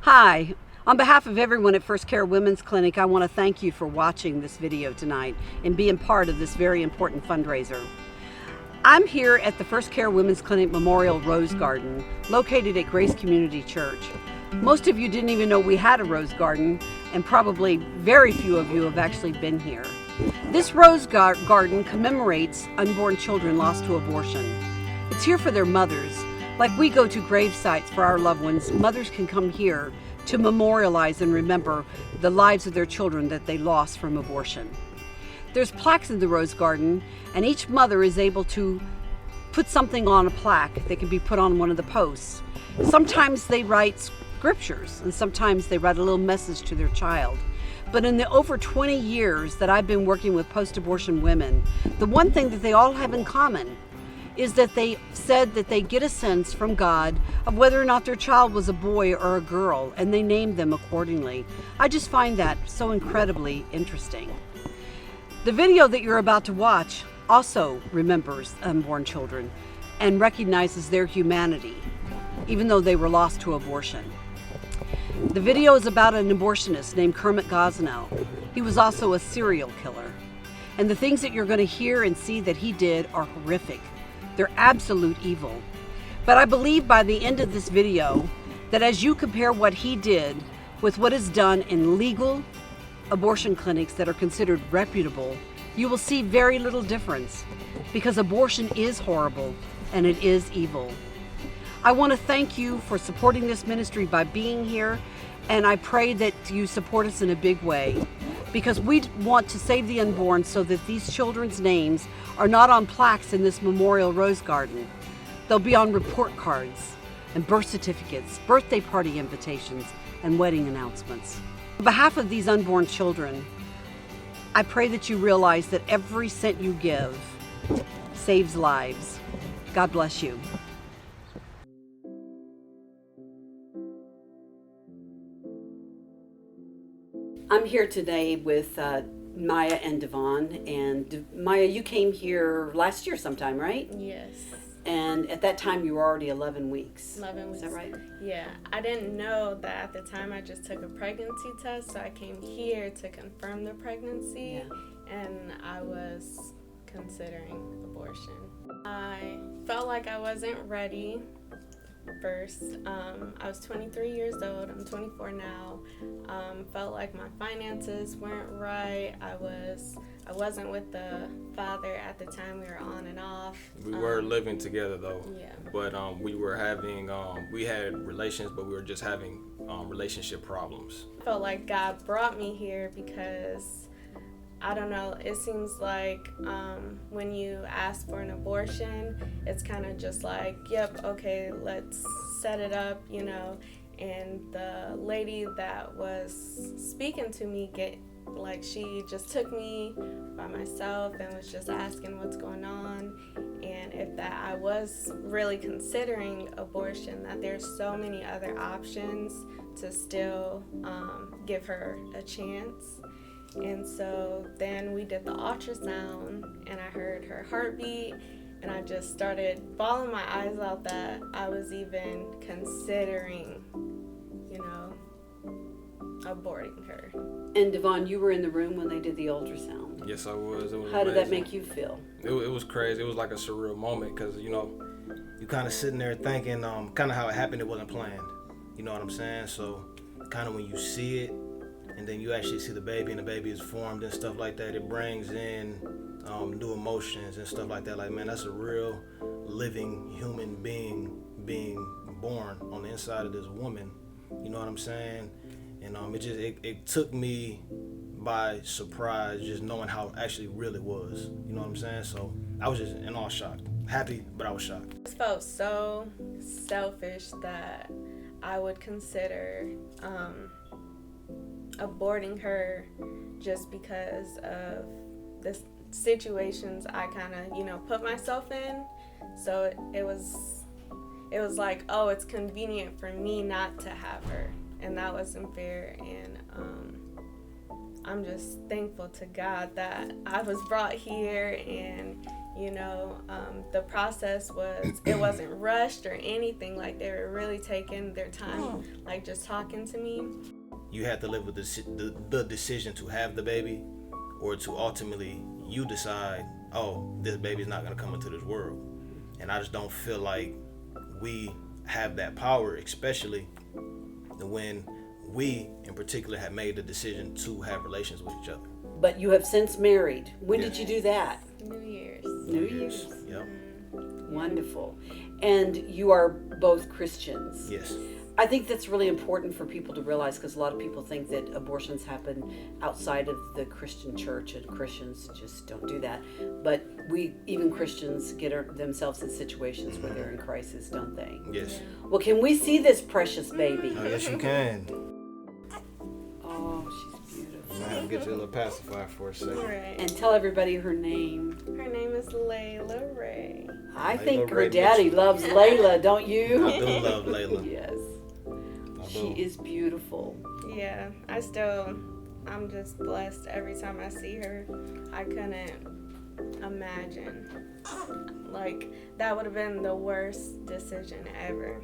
Hi, on behalf of everyone at First Care Women's Clinic, I want to thank you for watching this video tonight and being part of this very important fundraiser. I'm here at the First Care Women's Clinic Memorial Rose Garden, located at Grace Community Church. Most of you didn't even know we had a rose garden, and probably very few of you have actually been here. This rose garden commemorates unborn children lost to abortion. It's here for their mothers. Like we go to grave sites for our loved ones, mothers can come here to memorialize and remember the lives of their children that they lost from abortion. There's plaques in the rose garden, and each mother is able to put something on a plaque that can be put on one of the posts. Sometimes they write scriptures, and sometimes they write a little message to their child. But in the over 20 years that I've been working with post-abortion women, the one thing that they all have in common is that they said that they get a sense from God of whether or not their child was a boy or a girl, and they named them accordingly. I just find that so incredibly interesting. The video that you're about to watch also remembers unborn children and recognizes their humanity, even though they were lost to abortion. The video is about an abortionist named Kermit Gosnell. He was also a serial killer. And the things that you're going to hear and see that he did are horrific. They're absolute evil. But I believe by the end of this video that as you compare what he did with what is done in legal abortion clinics that are considered reputable, you will see very little difference, because abortion is horrible and it is evil. I want to thank you for supporting this ministry by being here, and I pray that you support us in a big way, because we want to save the unborn so that these children's names are not on plaques in this Memorial Rose Garden. They'll be on report cards and birth certificates, birthday party invitations, and wedding announcements. On behalf of these unborn children, I pray that you realize that every cent you give saves lives. God bless you. I'm here today with Maya and Devon. And Maya, you came here last year sometime, right? Yes. And at that time you were already 11 weeks. 11 weeks. Is that right? Yeah. I didn't know that at the time. I just took a pregnancy test, so I came here to confirm the pregnancy, and I was considering abortion. I felt like I wasn't ready first. I was 23 years old. I'm 24 now. Felt like my finances weren't right. I wasn't with the father at the time. We were on and off. We were living together though. Yeah. But we were having we had relations, but we were just having relationship problems. I felt like God brought me here because, I don't know, it seems like when you ask for an abortion, it's kind of just like, yep, okay, let's set it up, you know. And the lady that was speaking to me, she just took me by myself and was just asking what's going on, and if that I was really considering abortion, that there's so many other options to still give her a chance. And so then we did the ultrasound, and I heard her heartbeat, and I just started bawling my eyes out that I was even considering, aborting her. And Devon, you were in the room when they did the ultrasound. Yes, I was. It was How did that amazing. make you feel? It was crazy. It was like a surreal moment because, you kind of sitting there thinking kind of how it happened, it wasn't planned. You know what I'm saying? So kind of when you see it, and then you actually see the baby, and the baby is formed and stuff like that, it brings in new emotions and stuff like that. Like, man, that's a real living human being born on the inside of this woman. You know what I'm saying? And it took me by surprise just knowing how it actually really was. You know what I'm saying? So I was just in awe, shocked. Happy, but I was shocked. I just felt so selfish that I would consider aborting her just because of the situations I kind of, put myself in. So it was like, oh, it's convenient for me not to have her, and that wasn't fair. And I'm just thankful to God that I was brought here, and The process it wasn't rushed or anything. Like, they were really taking their time, like, just talking to me. You had to live with the decision to have the baby, or to ultimately you decide, oh, this baby's not going to come into this world. And I just don't feel like we have that power, especially when we in particular have made the decision to have relations with each other. But you have since married. When Yes. did you do that? New Year's. New Year's. Yep. Wonderful. And you are both Christians. Yes. I think that's really important for people to realize, because a lot of people think that abortions happen outside of the Christian church, and Christians just don't do that. But even Christians get themselves in situations where they're in crisis, don't they? Yes. Well, can we see this precious baby? Oh, yes, you can. Oh, she's beautiful. I have to get you a little pacifier for a second. Right. And tell everybody her name. Her name is Layla Ray. I Layla think her Ray daddy Mitchell. loves Layla, don't you? I do love Layla. Yes. I She do. is beautiful. Yeah, I'm just blessed every time I see her. I couldn't imagine. Like, that would have been the worst decision ever.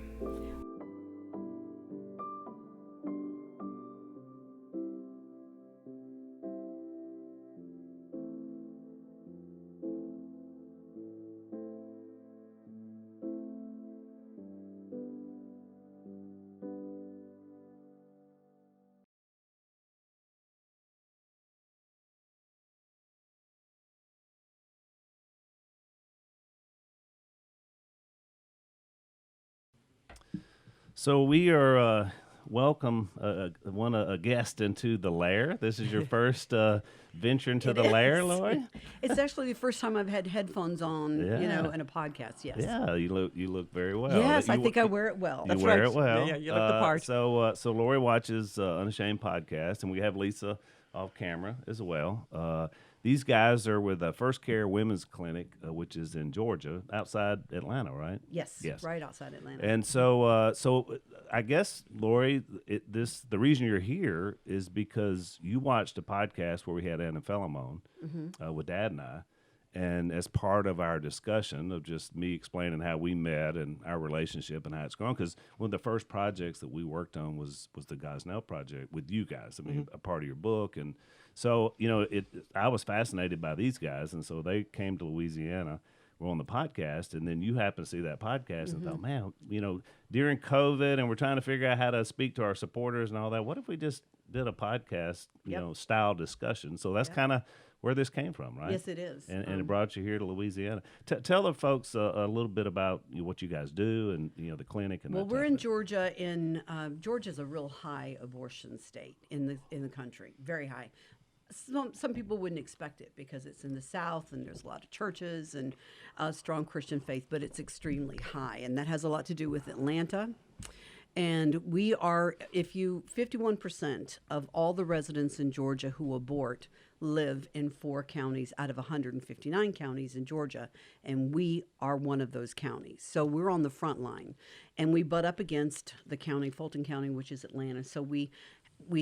So we are welcome a guest into the lair. This is your first venture into It the lair, is. Lori? It's actually the first time I've had headphones on, Yeah. in a podcast. Yes. Yeah, you look very well. Yes, I You- think I wear it well. You wear it well. Yeah, you look the part. So Lori watches Unashamed podcast, and we have Lisa off camera as well. These guys are with First Care Women's Clinic, which is in Georgia, outside Atlanta, right? Yes. Yes. Right outside Atlanta. And so I guess, Lori, the reason you're here is because you watched a podcast where we had Anna Phelim on with Dad and I, and as part of our discussion of just me explaining how we met and our relationship and how it's gone, because one of the first projects that we worked on was the Gosnell project with you guys. I mean, a part of your book, and so I was fascinated by these guys, and so they came to Louisiana. We're on the podcast, and then you happen to see that podcast and thought, man, during COVID, and we're trying to figure out how to speak to our supporters and all that. What if we just did a podcast, style discussion? So that's kind of where this came from, right? Yes, it is. And it brought you here to Louisiana. Tell the folks a little bit about what you guys do and the clinic and Well, that we're type in of thing. Georgia. Georgia's a real high abortion state in the country, very high. Some people wouldn't expect it because it's in the South and there's a lot of churches and strong Christian faith, but it's extremely high, and that has a lot to do with Atlanta. And we are, 51% of all the residents in Georgia who abort live in 4 counties out of 159 counties in Georgia, and we are one of those counties. So we're on the front line, and we butt up against the county, Fulton County, which is Atlanta. So we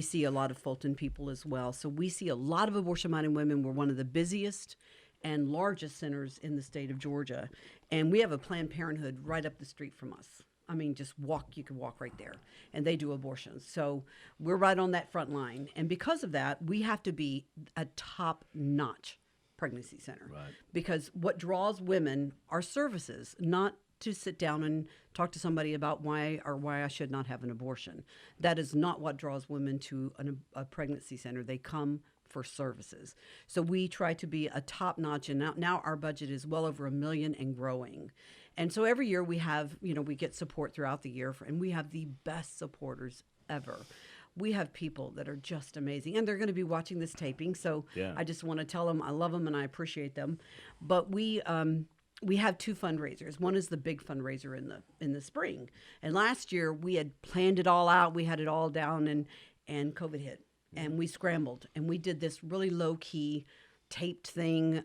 see a lot of Fulton people as well. So we see a lot of abortion-minded women. We're one of the busiest and largest centers in the state of Georgia, and we have a Planned Parenthood right up the street from us. I mean, you can walk right there, and they do abortions. So we're right on that front line. And because of that, we have to be a top-notch pregnancy center. Right. Because what draws women are services, not to sit down and talk to somebody about why I should not have an abortion. That is not what draws women to a pregnancy center. They come for services. So we try to be a top-notch, and now our budget is well over $1 million and growing. And so every year we have, we get support throughout the year, and we have the best supporters ever. We have people that are just amazing, and they're going to be watching this taping. So Yeah. I just want to tell them I love them and I appreciate them. But we have 2 fundraisers. One is the big fundraiser in the spring, and last year we had planned it all out. We had it all down, and COVID hit, and we scrambled, and we did this really low key taped thing.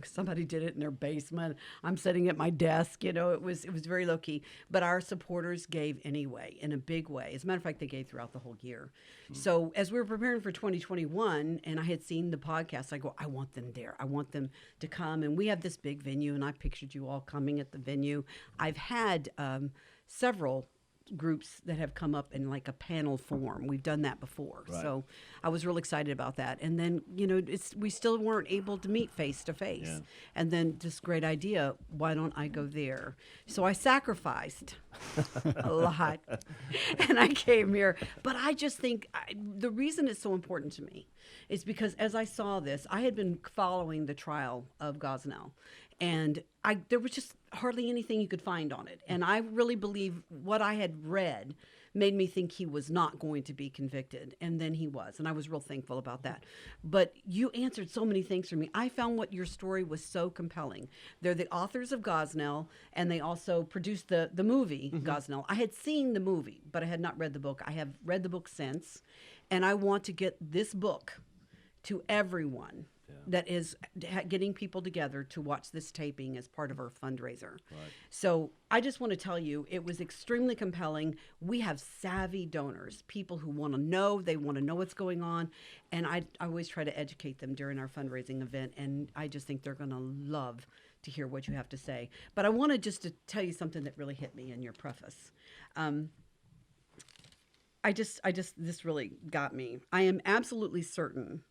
Somebody did it in their basement. I'm sitting at my desk. You know, it was very low key. But our supporters gave anyway, in a big way. As a matter of fact, they gave throughout the whole year. So as we were preparing for 2021, and I had seen the podcast, I go, I want them there. I want them to come. And we have this big venue, and I pictured you all coming at the venue. I've had several groups that have come up in like a panel form. We've done that before. Right. So I was real excited about that. And then, you know, we still weren't able to meet face to face. Yeah. And then this great idea, why don't I go there? So I sacrificed a lot and I came here. But I just think the reason it's so important to me is because as I saw this, I had been following the trial of Gosnell. And there was just hardly anything you could find on it. And I really believe what I had read made me think he was not going to be convicted. And then he was. And I was real thankful about that. But you answered so many things for me. I found what your story was so compelling. They're the authors of Gosnell, and they also produced the movie, Gosnell. I had seen the movie, but I had not read the book. I have read the book since. And I want to get this book to everyone that is getting people together to watch this taping as part of our fundraiser. Right. So I just want to tell you, it was extremely compelling. We have savvy donors, people who want to know, they want to know what's going on. And I always try to educate them during our fundraising event. And I just think they're going to love to hear what you have to say. But I wanted just to tell you something that really hit me in your preface. This really got me. I am absolutely certain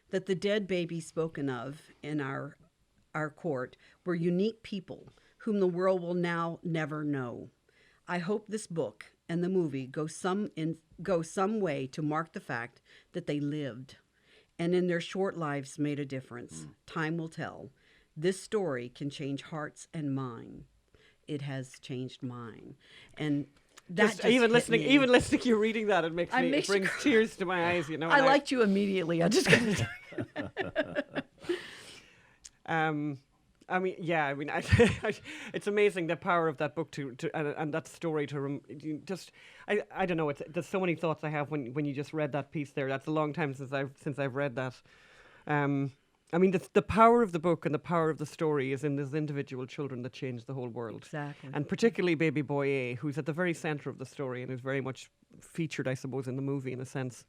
that the dead babies spoken of in our court were unique people whom the world will now never know. I hope this book and the movie go some way to mark the fact that they lived and in their short lives made a difference. Time will tell. This story can change hearts and mine. It has changed mine. And that even listening to you reading that, it brings tears to my eyes. You know, I liked you immediately. I just couldn't. I mean, yeah. I mean, it's amazing the power of that book and that story I don't know. There's so many thoughts I have when you just read that piece there. That's a long time since I've read that. I mean, the power of the book and the power of the story is in these individual children that change the whole world. Exactly. And particularly baby boy A, who's at the very center of the story and is very much featured, I suppose, in the movie in a sense.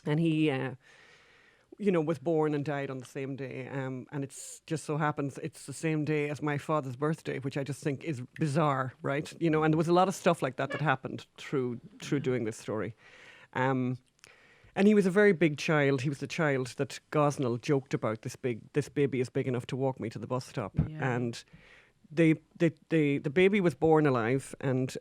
And he, was born and died on the same day. And it's just so happens it's the same day as my father's birthday, which I just think is bizarre, right? You know, and there was a lot of stuff like that happened through doing this story. And he was a very big child. He was the child that Gosnell joked about. This baby is big enough to walk me to the bus stop. Yeah. And the baby was born alive, and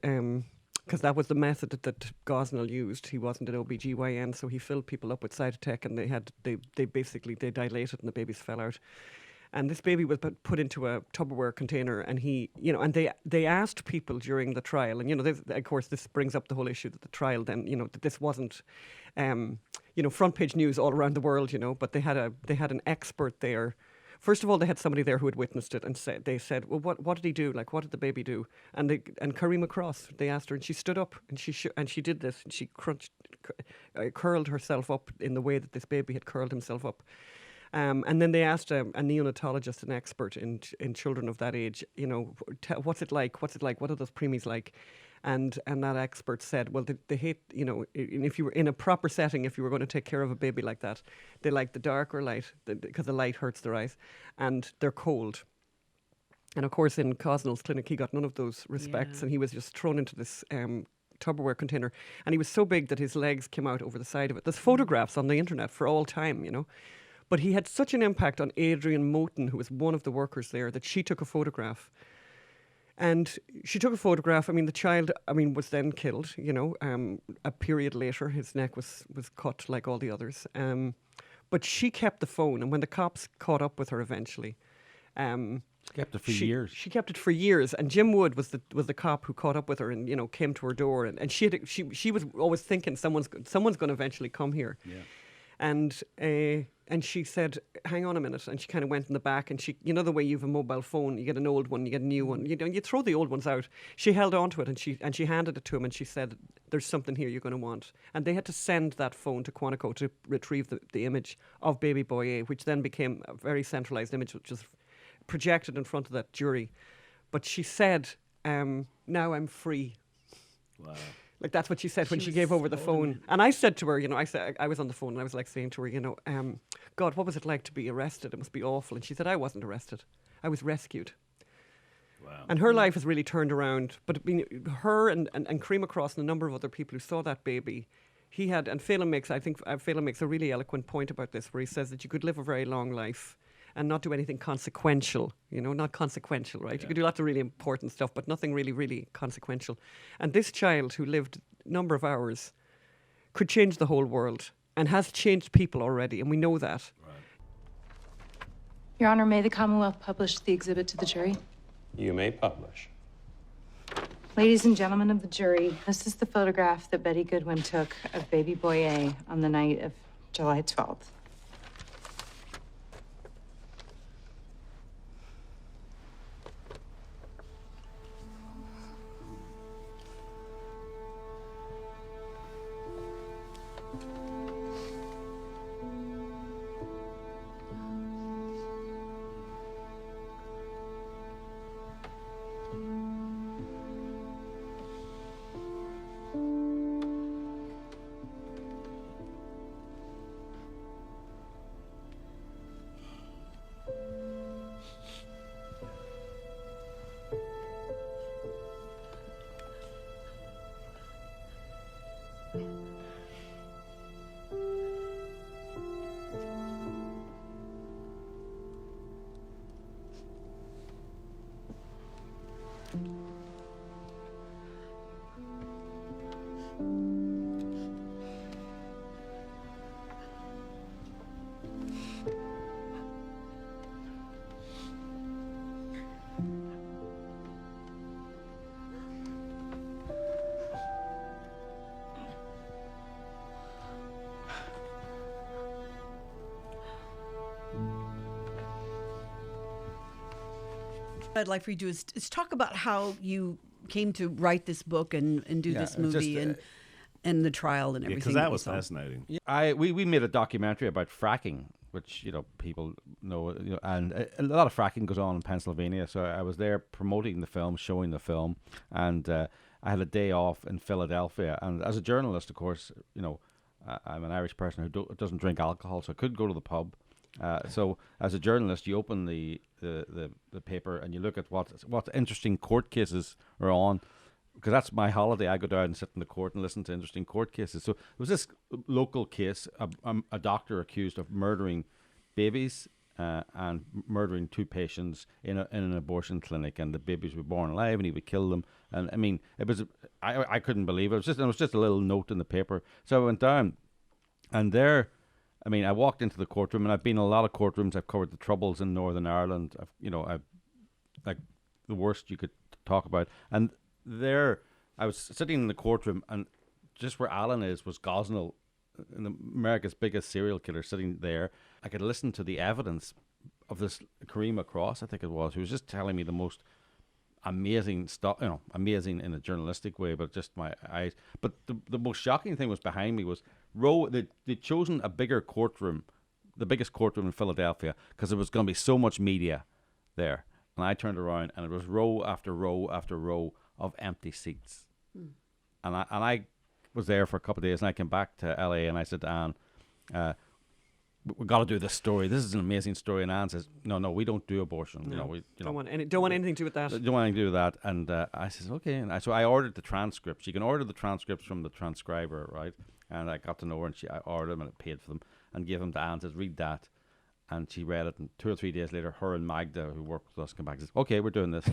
because that was the method that Gosnell used. He wasn't an OBGYN, so he filled people up with Cytotec, and they basically dilated, and the babies fell out. And this baby was put into a Tupperware container, and they asked people during the trial, and of course this brings up the whole issue that the trial then, that this wasn't, front page news all around the world, but they had an expert there. First of all, they had somebody there who had witnessed it, and they said, well, what did he do? Like, what did the baby do? And Karima Cross, they asked her, and she stood up, and she did this, and she curled herself up in the way that this baby had curled himself up. And then they asked a neonatologist, an expert in children of that age, what's it like? What are those preemies like? And that expert said, well, they hate, if you were in a proper setting, if you were going to take care of a baby like that, they like the dark or light, because the light hurts their eyes, and they're cold. And of course, in Gosnell's clinic, he got none of those respects, and he was just thrown into this Tupperware container, and he was so big that his legs came out over the side of it. There's photographs on the internet for all time, But he had such an impact on Adrian Moten, who was one of the workers there, that she took a photograph. And she took a photograph. I mean, the child, was then killed, a period later. His neck was cut like all the others. But she kept the phone. And when the cops caught up with her eventually... She kept it for years. She kept it for years. And Jim Wood was the cop who caught up with her and, came to her door. And she was always thinking someone's going to eventually come here. Yeah. And she said, hang on a minute. And she kind of went in the back and she, you know, the way you have a mobile phone, you get an old one, you get a new one, you know, you throw the old ones out. She held on to it and she handed it to him and she said, there's something here you're going to want. And they had to send that phone to Quantico to retrieve the image of baby boy A, which then became a very centralised image, which was projected in front of that jury. But she said, now I'm free. Wow. Like, that's what she said when she gave over the phone. And I said to her, you know, I was on the phone and I was like saying to her, you know, God, what was it like to be arrested? It must be awful. And she said, I wasn't arrested. I was rescued. Wow. And her life has really turned around. But I mean, her and Cream Across and a number of other people who saw that baby, he had, and Phelan makes a really eloquent point about this, where he says that you could live a very long life and not do anything consequential, you know, not consequential, right? Yeah. You could do lots of really important stuff, but nothing really, really consequential. And this child who lived a number of hours could change the whole world and has changed people already, and we know that. Right. Your Honor, may the Commonwealth publish the exhibit to the jury? You may publish. Ladies and gentlemen of the jury, this is the photograph that Betty Goodwin took of baby boy A on the night of July 12th. I'd like for you to do is talk about how you came to write this book and do this movie and the trial and everything. Because that was fascinating. Yeah, we made a documentary about fracking, which people know, and a lot of fracking goes on in Pennsylvania. So I was there promoting the film, showing the film, and I had a day off in Philadelphia. And as a journalist, of course, I'm an Irish person who doesn't drink alcohol, so I couldn't go to the pub. So as a journalist, you open the paper and you look at what interesting court cases are on, because that's my holiday. I go down and sit in the court and listen to interesting court cases. So there was this local case, a doctor accused of murdering babies and murdering two patients in an abortion clinic, and the babies were born alive and he would kill them. And I mean, I couldn't believe it. It was just a little note in the paper. So I went down, and there. I mean, I walked into the courtroom, and I've been in a lot of courtrooms. I've covered the Troubles in Northern Ireland. I've like the worst you could talk about. And there, I was sitting in the courtroom, and just where Alan was Gosnell, America's biggest serial killer, sitting there. I could listen to the evidence of this Karima Cross, I think it was, who was just telling me the most amazing stuff, amazing in a journalistic way, but just my eyes. But the most shocking thing was behind me was they'd chosen a bigger courtroom, the biggest courtroom in Philadelphia, because there was going to be so much media there. And I turned around, and it was row after row after row of empty seats. And I was there for a couple of days, and I came back to LA, and I said to Anne, we've got to do this story. This is an amazing story. And Anne says, no, we don't do abortion. No. We don't want anything to do with that. Don't want anything to do with that. And I says, okay. And so I ordered the transcripts. You can order the transcripts from the transcriber, right? And I got to know her, and I ordered them and I paid for them and gave them to Anne. Says, read that. And she read it. And 2 or 3 days later, her and Magda, who worked with us, came back and says, okay, we're doing this.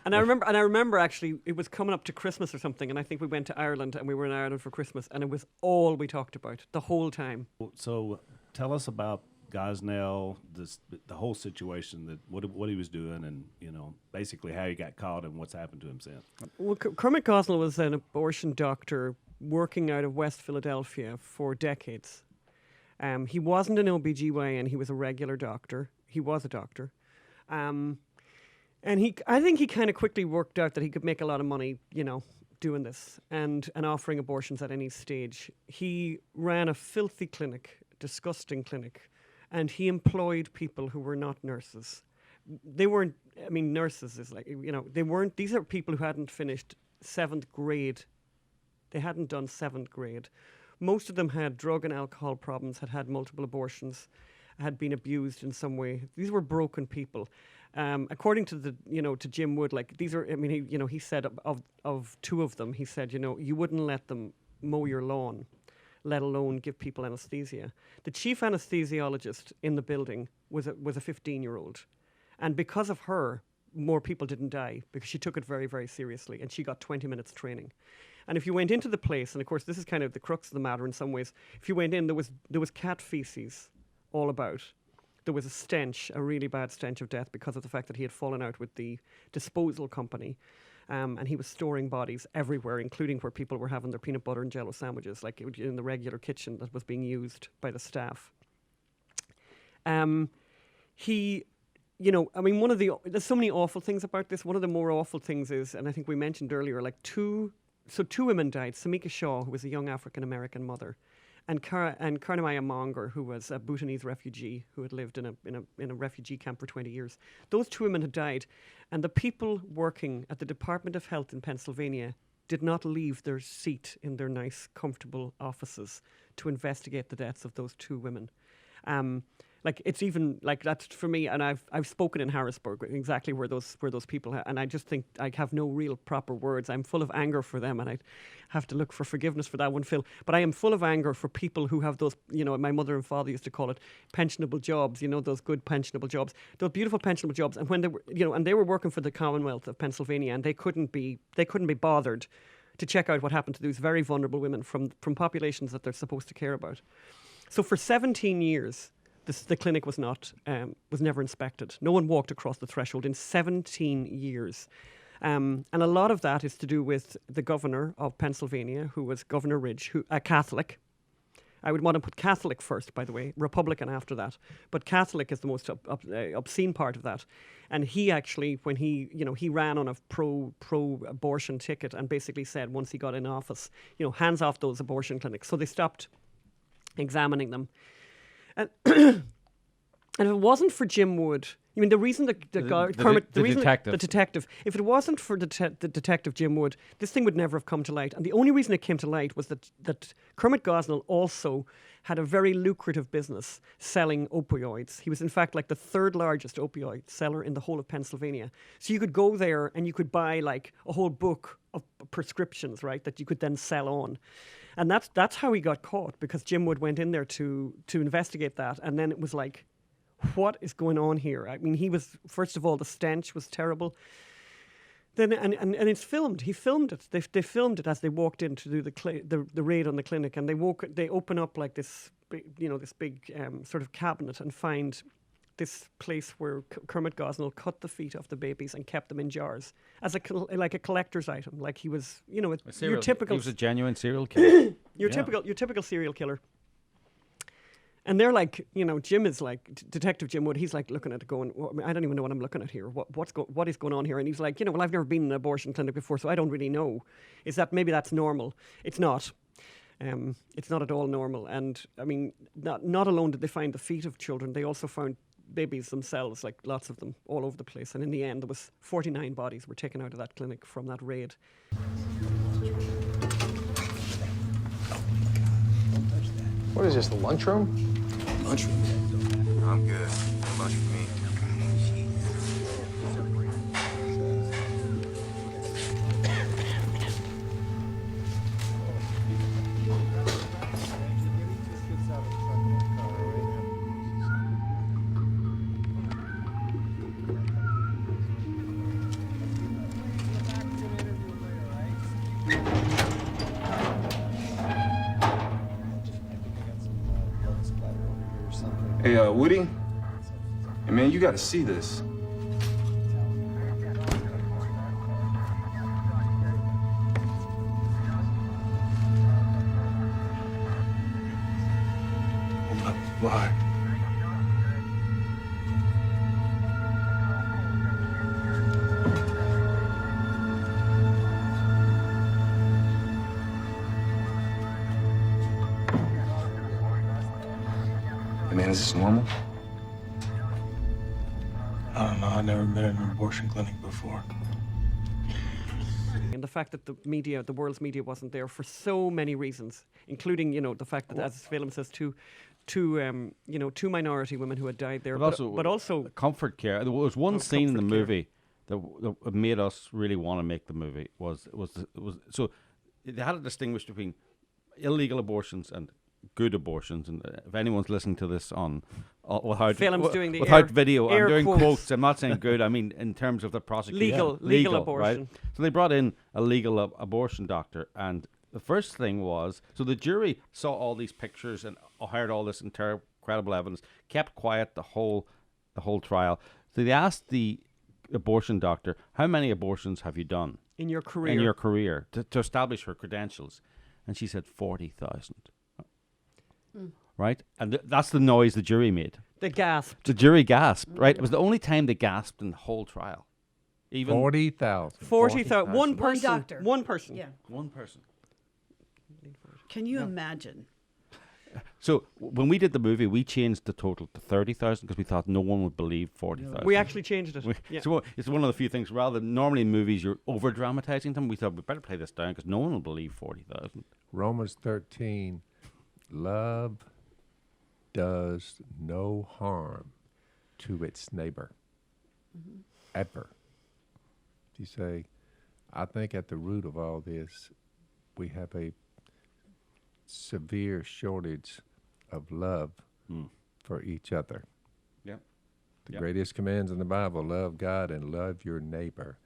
And I remember actually it was coming up to Christmas or something, and I think we went to Ireland, and we were in Ireland for Christmas, and it was all we talked about the whole time. So tell us about Gosnell, the whole situation, that what he was doing, and basically how he got caught and what's happened to him since. Well, Kermit Gosnell was an abortion doctor working out of West Philadelphia for decades, He wasn't an OBGYN, he was a regular doctor. He was a doctor. And I think he kind of quickly worked out that he could make a lot of money, doing this and offering abortions at any stage. He ran a filthy clinic, disgusting clinic, and he employed people who were not nurses. They weren't, nurses is like, they weren't, these are people who hadn't finished 7th grade. They hadn't done 7th grade. Most of them had drug and alcohol problems, had multiple abortions, had been abused in some way. These were broken people. According to to Jim Wood, like these are, he said of 2 of them, he said, you wouldn't let them mow your lawn, let alone give people anesthesia. The chief anesthesiologist in the building was a 15-year-old. And because of her, more people didn't die because she took it very, very seriously and she got 20 minutes training. And if you went into the place, and of course this is kind of the crux of the matter in some ways, if you went in, there was cat feces all about. There was a stench, a really bad stench of death because of the fact that he had fallen out with the disposal company. And he was storing bodies everywhere, including where people were having their peanut butter and jello sandwiches, like in the regular kitchen that was being used by the staff. There's so many awful things about this. One of the more awful things is, and I think we mentioned earlier, like 2 women died. Samika Shaw, who was a young African-American mother, and Karnamaya Monger, who was a Bhutanese refugee who had lived in a refugee camp for 20 years. Those 2 women had died, and the people working at the Department of Health in Pennsylvania did not leave their seat in their nice, comfortable offices to investigate the deaths of those 2 women. It's even like that's for me, and I've spoken in Harrisburg, exactly where those people and I just think I have no real proper words. I'm full of anger for them, and I have to look for forgiveness for that one, Phil. But I am full of anger for people who have those, my mother and father used to call it pensionable jobs, those good pensionable jobs, those beautiful pensionable jobs. And when they were, and they were working for the Commonwealth of Pennsylvania, and they couldn't be bothered to check out what happened to these very vulnerable women from populations that they're supposed to care about. So for 17 years. The clinic was never inspected. No one walked across the threshold in 17 years. And a lot of that is to do with the governor of Pennsylvania, who was Governor Ridge, a Catholic. I would want to put Catholic first, by the way, Republican after that. But Catholic is the most obscene part of that. And he actually, when he ran on a pro-abortion ticket and basically said once he got in office, hands off those abortion clinics. So they stopped examining them. And if it wasn't for Jim Wood, the reason the detective, if it wasn't for the detective Jim Wood, this thing would never have come to light. And the only reason it came to light was that Kermit Gosnell also had a very lucrative business selling opioids. He was in fact like the 3rd largest opioid seller in the whole of Pennsylvania. So you could go there and you could buy like a whole book of prescriptions, right, that you could then sell on. And that's how he got caught, because Jim Wood went in there to investigate that. And then it was like, what is going on here? He was, first of all, the stench was terrible. Then and it's filmed. He filmed it. They filmed it as they walked in to do the raid on the clinic, and they open up like this, this big sort of cabinet and find this place where Kermit Gosnell cut the feet off the babies and kept them in jars as a collector's item. Like he was, your typical. He was a genuine serial killer. Your typical serial killer. And they're like, Jim is like, Detective Jim Wood, he's like looking at it going, I don't even know what I'm looking at here. What is going on here? And he's like, well, I've never been in an abortion clinic before, so I don't really know. Maybe that's normal? It's not. It's not at all normal. And not alone did they find the feet of children, they also found babies themselves, like lots of them, all over the place. And in the end, there was 49 bodies were taken out of that clinic from that raid. What is this, the lunchroom? Lunchroom? I'm good. No lunch for me. Hey, Woody? Hey, man, you gotta see this. Why? Man, is this normal? I don't know. I've never been in an abortion clinic before. And the fact that the media, the world's media, wasn't there for so many reasons, including, you know, the fact that, as the film says, two minority women who had died there, but also comfort care. There was one scene in the movie that made us really want to make the movie. Was so they had to distinguish between illegal abortions and good abortions. And if anyone's listening to this on without video, I'm doing quotes. I'm not saying good. I mean in terms of the prosecution, legal abortion. Right? So they brought in a legal abortion doctor, and the first thing was, so the jury saw all these pictures and heard all this incredible evidence, kept quiet the whole trial. So they asked the abortion doctor, how many abortions have you done in your career to establish her credentials? And she said 40,000. Right? And that's the noise the jury made. They gasped. The jury gasped, right? It was the only time they gasped in the whole trial. Even 40,000. 40,000. One person. One doctor. One person. Yeah. One person. Can you imagine? So when we did the movie, we changed the total to 30,000 because we thought no one would believe 40,000. We actually changed it. So it's one of the few things, rather than normally in movies you're over-dramatizing them, we thought we better play this down because no one will believe 40,000. Romans 13, love does no harm to its neighbor. Ever. You say, I think at the root of all this, we have a severe shortage of love for each other. Yep. The greatest commands in the Bible, love God and love your neighbor.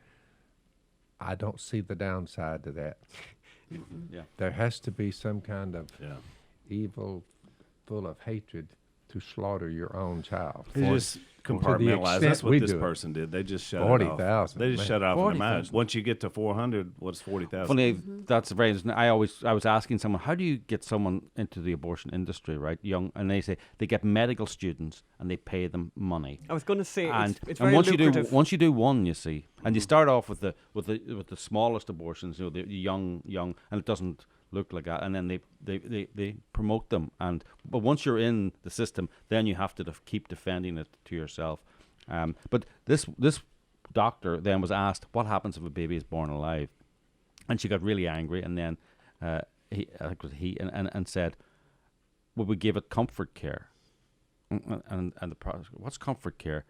I don't see the downside to that. Yeah. There has to be some kind of evil, full of hatred, to slaughter your own child. They just compartmentalize. That's what this person did. They just shut 40,000. They just shut off in their minds. Once you get to 400, what's 40,000? Funny, that's very interesting. I was asking someone, how do you get someone into the abortion industry, right? Young, and they say they get medical students and they pay them money. I was going to say, it's and very once lucrative. once you do one, you see, and you start off with the smallest abortions, you know, the young, and it doesn't look like that, and then they promote them, but once you're in the system, then you have to keep defending it to yourself. But this doctor then was asked, what happens if a baby is born alive? And she got really angry, and then he said, well, we give it comfort care. And the what's comfort care?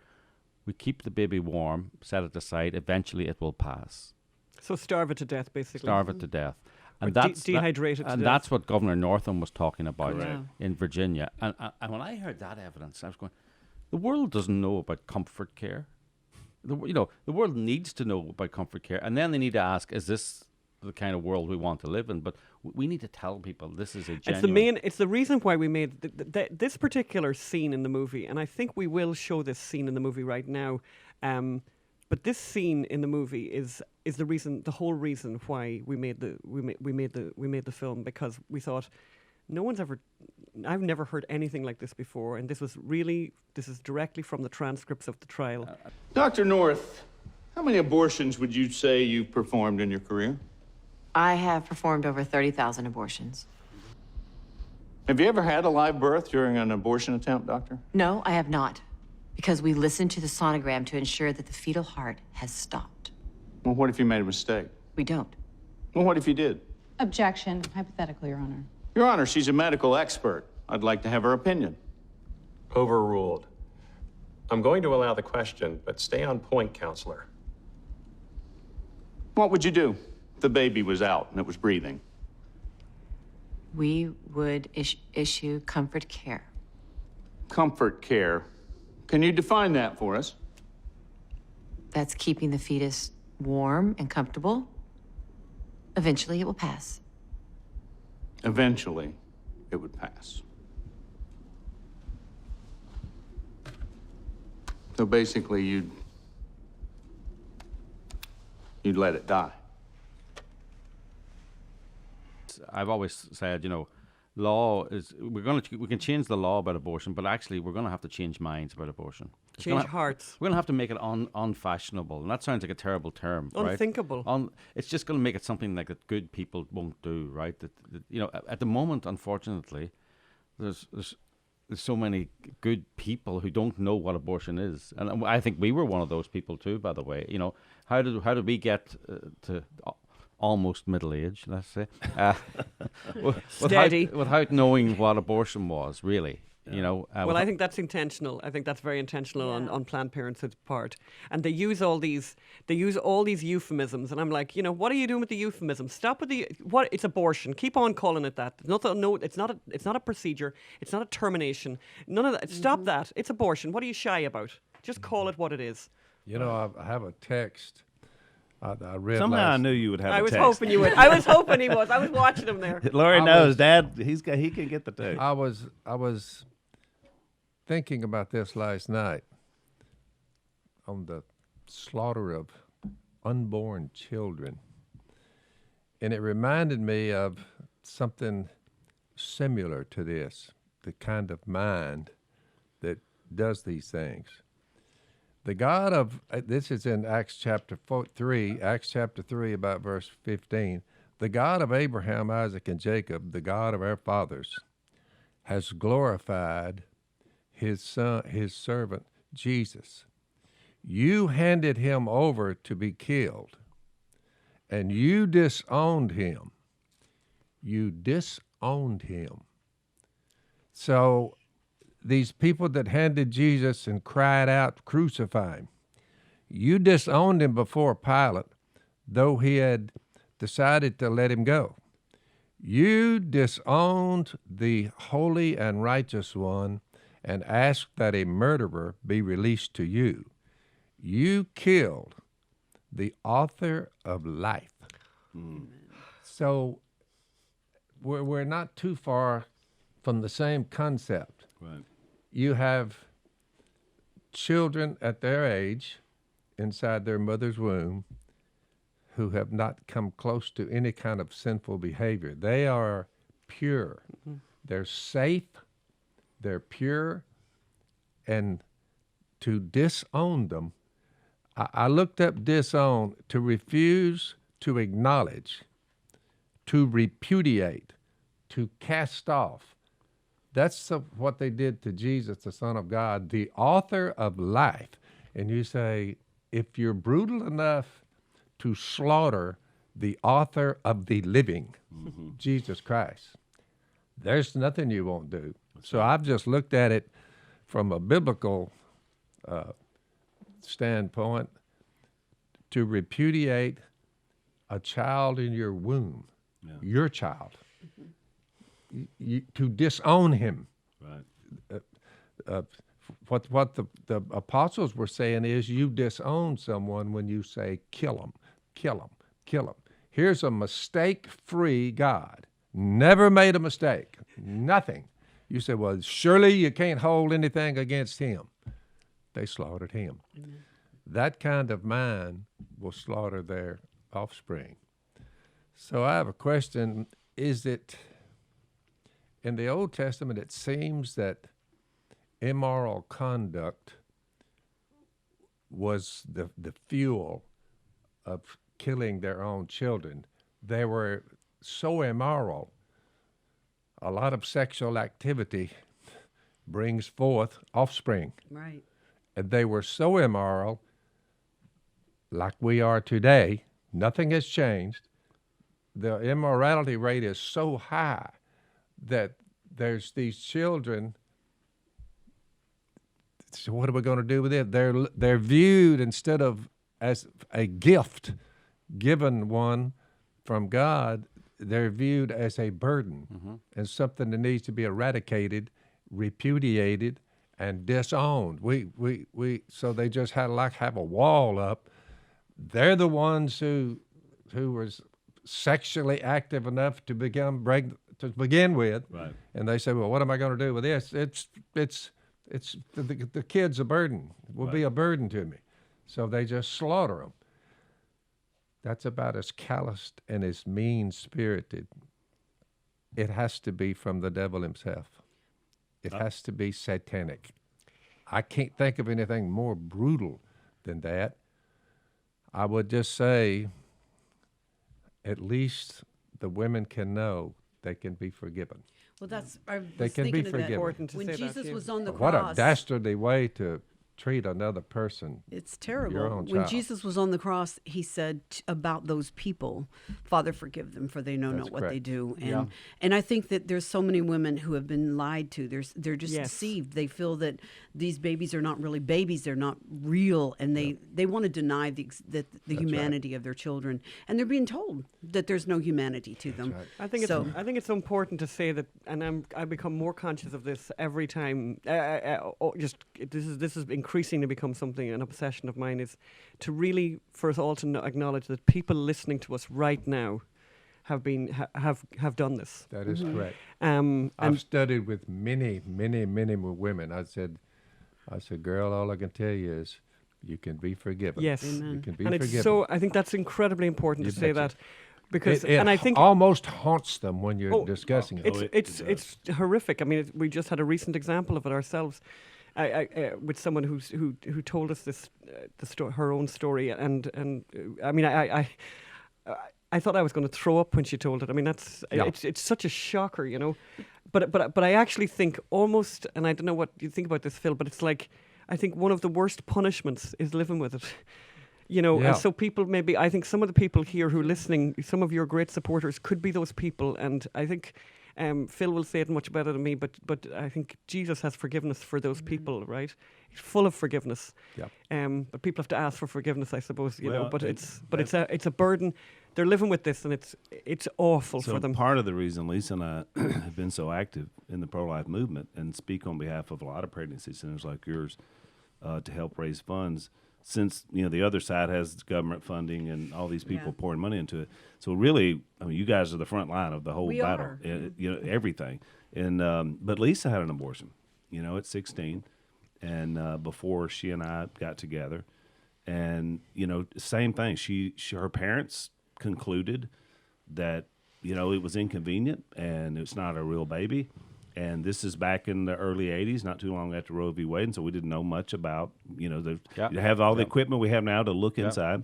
We keep the baby warm, set it aside, eventually it will pass. So starve it to death, basically. Starve it to death. And that's dehydrated. And that's what Governor Northam was talking about Correct. in Virginia. And when I heard that evidence, I was going, the world doesn't know about comfort care. The world needs to know about comfort care, and then they need to ask, is this the kind of world we want to live in? But we need to tell people this is a genuine... It's the reason why we made this particular scene in the movie, and I think we will show this scene in the movie right now. But this scene in the movie is the whole reason why we made the film, because we thought I've never heard anything like this before, and this is directly from the transcripts of the trial. Dr. North, how many abortions would you say you've performed in your career? I have performed over 30,000 abortions. Have you ever had a live birth during an abortion attempt, doctor? No, I have not. Because we listened to the sonogram to ensure that the fetal heart has stopped. Well, what if you made a mistake? We don't. Well, what if you did? Objection. Hypothetically, Your Honor. Your Honor, she's a medical expert. I'd like to have her opinion. Overruled. I'm going to allow the question, but stay on point, counselor. What would you do if the baby was out and it was breathing? We would issue comfort care. Comfort care. Can you define that for us? That's keeping the fetus warm and comfortable. Eventually, it will pass. Eventually, it would pass. So basically, you'd let it die. I've always said, law is we can change the law about abortion, but actually we're going to have to change minds about abortion. Change hearts. We're going to have to make it unfashionable, and that sounds like a terrible term, right? Unthinkable. It's just going to make it something like that good people won't do, right? That at the moment, unfortunately, there's so many good people who don't know what abortion is, and I think we were one of those people too. By the way, how did we get to almost middle age, let's say, without knowing what abortion was really? Well, I think that's intentional. I think that's very intentional on Planned Parenthood's part. And they use all these euphemisms. And I'm like, what are you doing with the euphemisms? Stop with it's abortion. Keep on calling it that. It's not a procedure. It's not a termination. None of that. Stop that. It's abortion. What are you shy about? Just call it what it is. I have a text. I read somehow I knew you would have. I was text. hoping you would. I was hoping he was. I was watching him there. Laurie knows, Dad. He can get the text. I was thinking about this last night on the slaughter of unborn children, and it reminded me of something similar to this, the kind of mind that does these things. The God of, this is in Acts chapter 3, about verse 15. The God of Abraham, Isaac, and Jacob, the God of our fathers, has glorified his son, his servant, Jesus. You handed him over to be killed, and you disowned him. You disowned him. So these people that handed Jesus and cried out, crucify him, you disowned him before Pilate, though he had decided to let him go. You disowned the holy and righteous one and asked that a murderer be released to you. You killed the author of life. So we're not too far from the same concept. Right. You have children at their age inside their mother's womb who have not come close to any kind of sinful behavior. They are pure. Mm-hmm. They're safe. They're pure. And to disown them, I looked up disown, to refuse to acknowledge, to repudiate, to cast off. That's what they did to Jesus, the Son of God, the author of life. And you say, if you're brutal enough to slaughter the author of the living, Jesus Christ, there's nothing you won't do. So I've just looked at it from a biblical standpoint, to repudiate a child in your womb, your child. To disown him. Right. What the apostles were saying is, you disown someone when you say, kill him, kill him, kill him. Here's a mistake-free God. Never made a mistake. Nothing. You say, well, surely you can't hold anything against him. They slaughtered him. Mm-hmm. That kind of mind will slaughter their offspring. So I have a question. Is it... In the Old Testament, it seems that immoral conduct was the fuel of killing their own children. They were so immoral. A lot of sexual activity brings forth offspring. Right. And they were so immoral, like we are today. Nothing has changed. The immorality rate is so high that there's these children. So what are we going to do with it? They're viewed, instead of as a gift given one from God, they're viewed as a burden and something that needs to be eradicated, repudiated, and disowned. So they just have a wall up. They're the ones who was sexually active enough to begin with, right? And they say, well, what am I going to do with this? It's the kid's a burden. Will be a burden to me. So they just slaughter them. That's about as calloused and as mean-spirited it has to be from the devil himself. It has to be satanic. I can't think of anything more brutal than that. I would just say, at least the women can know they can be forgiven. Well, that's I They was can be thinking of that. forgiven. Important to When say that, Jesus yeah. was on the What cross. a dastardly way to treat another person. It's Your terrible. own When child. Jesus was on the cross, he said about those people, "Father, forgive them, for they know That's not what they correct. do." And Yeah. and I think that there's so many women who have been lied to. They're just Yes. deceived. They feel that these babies are not really babies. They're not real, and they want to deny the right. humanity of their children. And they're being told that there's no humanity to them. right. I think So- it's I think it's important to say that, and I become more conscious of this every time. This is increasingly become something, an obsession of mine, is to really for us all to acknowledge that people listening to us right now have been have done this. That is correct. And I've studied with many, many, many more women. I said, girl, all I can tell you is you can be forgiven. yes, You can be and forgiven. it's so. I think that's incredibly important You to say betcha. that, because it and I think almost haunts them when you're discussing it. it's horrific. I mean, we just had a recent example of it ourselves. With someone who told us this her own story, and I mean, I thought I was going to throw up when she told it. I mean, it's such a shocker, you know. But I actually think almost, and I don't know what you think about this, Phil, but it's like I think one of the worst punishments is living with it. You know, Yeah. and so people maybe, I think some of the people here who are listening, some of your great supporters could be those people, and I think Phil will say it much better than me, but I think Jesus has forgiveness for those people, right? He's full of forgiveness. Yeah. But people have to ask for forgiveness, I suppose, you know. Well, But it's a burden. They're living with this, and it's awful So for them. part of the reason Lisa and I have been so active in the pro-life movement and speak on behalf of a lot of pregnancy centers like yours to help raise funds, since the other side has government funding and all these people pouring money into it. So really, I mean, you guys are the front line of the whole We battle. are. Everything. And but Lisa had an abortion, at 16, and before she and I got together, and same thing. Her parents concluded that it was inconvenient and it's not a real baby. And this is back in the early 80s, not too long after Roe v. Wade, and so we didn't know much about, you have all the equipment we have now to look inside.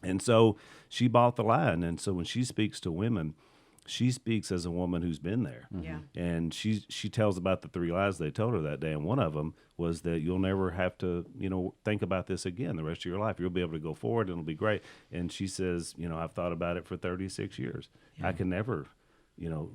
And so she bought the line. And so when she speaks to women, she speaks as a woman who's been there. Yeah. And she tells about the 3 lies they told her that day, and one of them was that you'll never have to, think about this again the rest of your life. You'll be able to go forward, and it'll be great. And she says, I've thought about it for 36 years. I can never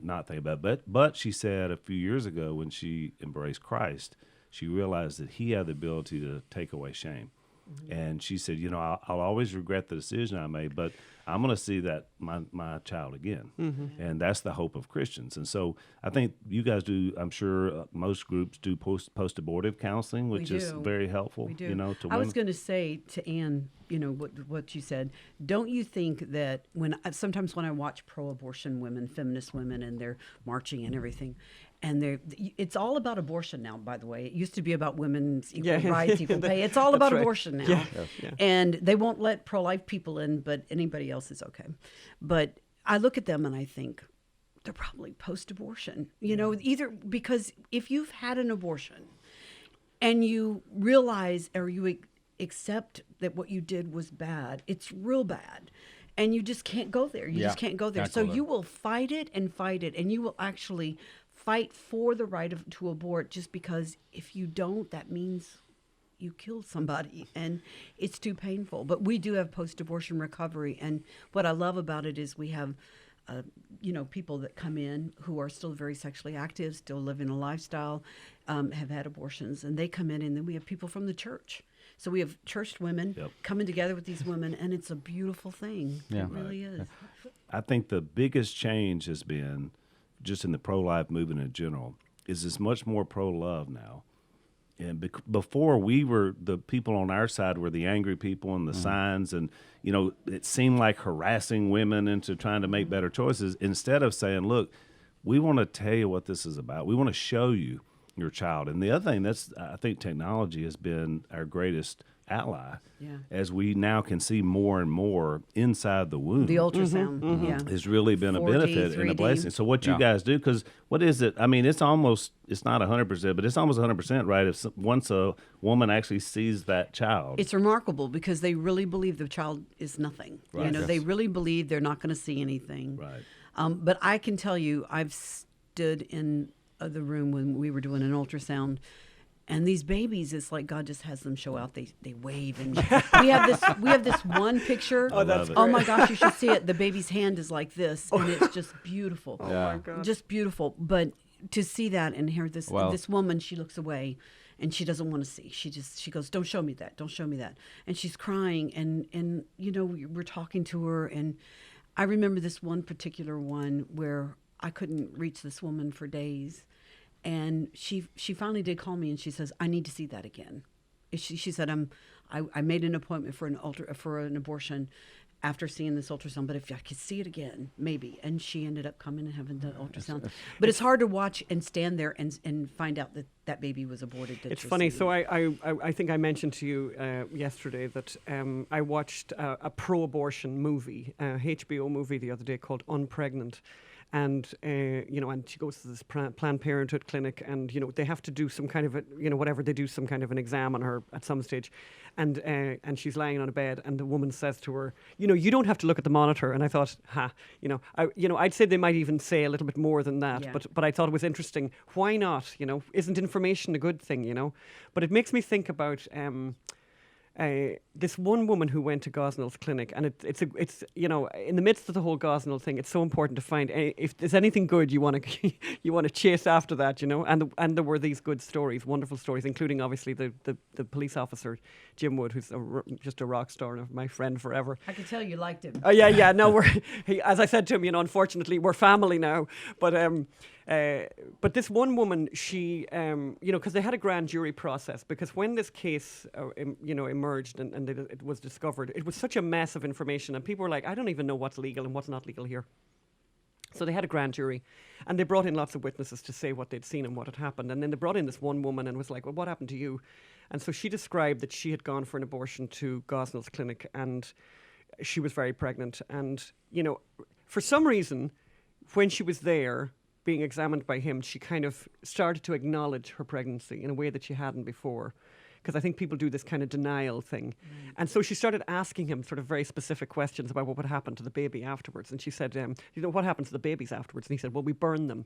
not think about it. But she said a few years ago when she embraced Christ, she realized that he had the ability to take away shame. Mm-hmm. And she said, I'll always regret the decision I made, but I'm going to see that my child again. Mm-hmm. And that's the hope of Christians. And so I think you guys do, I'm sure most groups do post-abortive counseling, which is very helpful, We do. to women. I was going to say to Ann, what you said. Don't you think that sometimes when I watch pro-abortion women, feminist women, and they're marching and everything, and it's all about abortion now, by the way. It used to be about women's equal rights, equal pay. It's all about abortion now. Yeah. And they won't let pro-life people in, but anybody else is okay. But I look at them and I think, they're probably post-abortion, either because if you've had an abortion and you realize or you accept that what you did was bad, it's real bad, and you just can't go there. You just can't go there. So you will fight it, and you will actually fight for the right to abort, just because if you don't, that means you killed somebody, and it's too painful. But we do have post-abortion recovery, and what I love about it is we have people that come in who are still very sexually active, still living a lifestyle, have had abortions, and they come in, and then we have people from the church. So we have church women coming together with these women, and it's a beautiful thing. Yeah. It really is. I think the biggest change has been, just in the pro-life movement in general, is it's much more pro-love now. And before, we were, the people on our side were the angry people and the signs, and it seemed like harassing women into trying to make better choices, instead of saying, look, we want to tell you what this is about. We want to show you your child. And the other thing, I think technology has been our greatest ally. Yeah. As we now can see more and more inside the womb. The ultrasound, yeah. Has really been a 4D, benefit and a 3D. blessing. So what you Yeah. guys do, because what is it? I mean, it's not 100%, but it's almost 100%, right? Once a woman actually sees that child. It's remarkable because they really believe the child is nothing. Right. You know, Yes. they really believe they're not going to see anything. Right. But I can tell you, I've stood in the room when we were doing an ultrasound, and these babies, it's like God just has them show out. They wave, and we have this one picture. Oh, that's Oh my great. gosh, you should see it. The baby's hand is like this, and it's just beautiful. Oh my God. Just beautiful. But to see that and hear this Well- this woman, she looks away. And she doesn't want to see. She goes, "Don't show me that. Don't show me that." And she's crying. And you know, we're talking to her. And I remember this one particular one where I couldn't reach this woman for days. And she finally did call me, and she says, "I need to see that again." She said, I made an appointment for an abortion after seeing this ultrasound, but if I could see it again, maybe. And she ended up coming and having the ultrasound. But it's hard to watch and stand there and find out that that baby was aborted. It's funny. So I think I mentioned to you yesterday that I watched a pro-abortion movie, a HBO movie the other day called Unpregnant. And, you know, and she goes to this Planned Parenthood clinic, and, you know, they have to do some kind of, whatever, they do some kind of an exam on her at some stage. And she's lying on a bed, and the woman says to her, you know, you don't have to look at the monitor. And I thought, I'd say they might even say a little bit more than that. Yeah. But I thought it was interesting. Why not? You know, isn't information a good thing, you know? But it makes me think about... this one woman who went to Gosnell's clinic, and it's you know, in the midst of the whole Gosnell thing, it's so important to find if there's anything good you want to you want to chase after that, you know. And there were these good stories, wonderful stories, including obviously the police officer Jim Wood, who's just a rock star and my friend forever. I could tell you liked him. Oh yeah. No, as I said to him, you know, unfortunately we're family now, but this one woman, she, you know, because they had a grand jury process, because when this case, you know, emerged and it was discovered, it was such a mess of information, and people were like, I don't even know what's legal and what's not legal here. So they had a grand jury, and they brought in lots of witnesses to say what they'd seen and what had happened. And then they brought in this one woman and was like, well, what happened to you? And so she described that she had gone for an abortion to Gosnell's clinic, and she was very pregnant. And, you know, for some reason, when she was there being examined by him, she kind of started to acknowledge her pregnancy in a way that she hadn't before. Because I think people do this kind of denial thing. And so she started asking him sort of very specific questions about what would happen to the baby afterwards. And she said, you know, what happens to the babies afterwards? And he said, well, we burn them.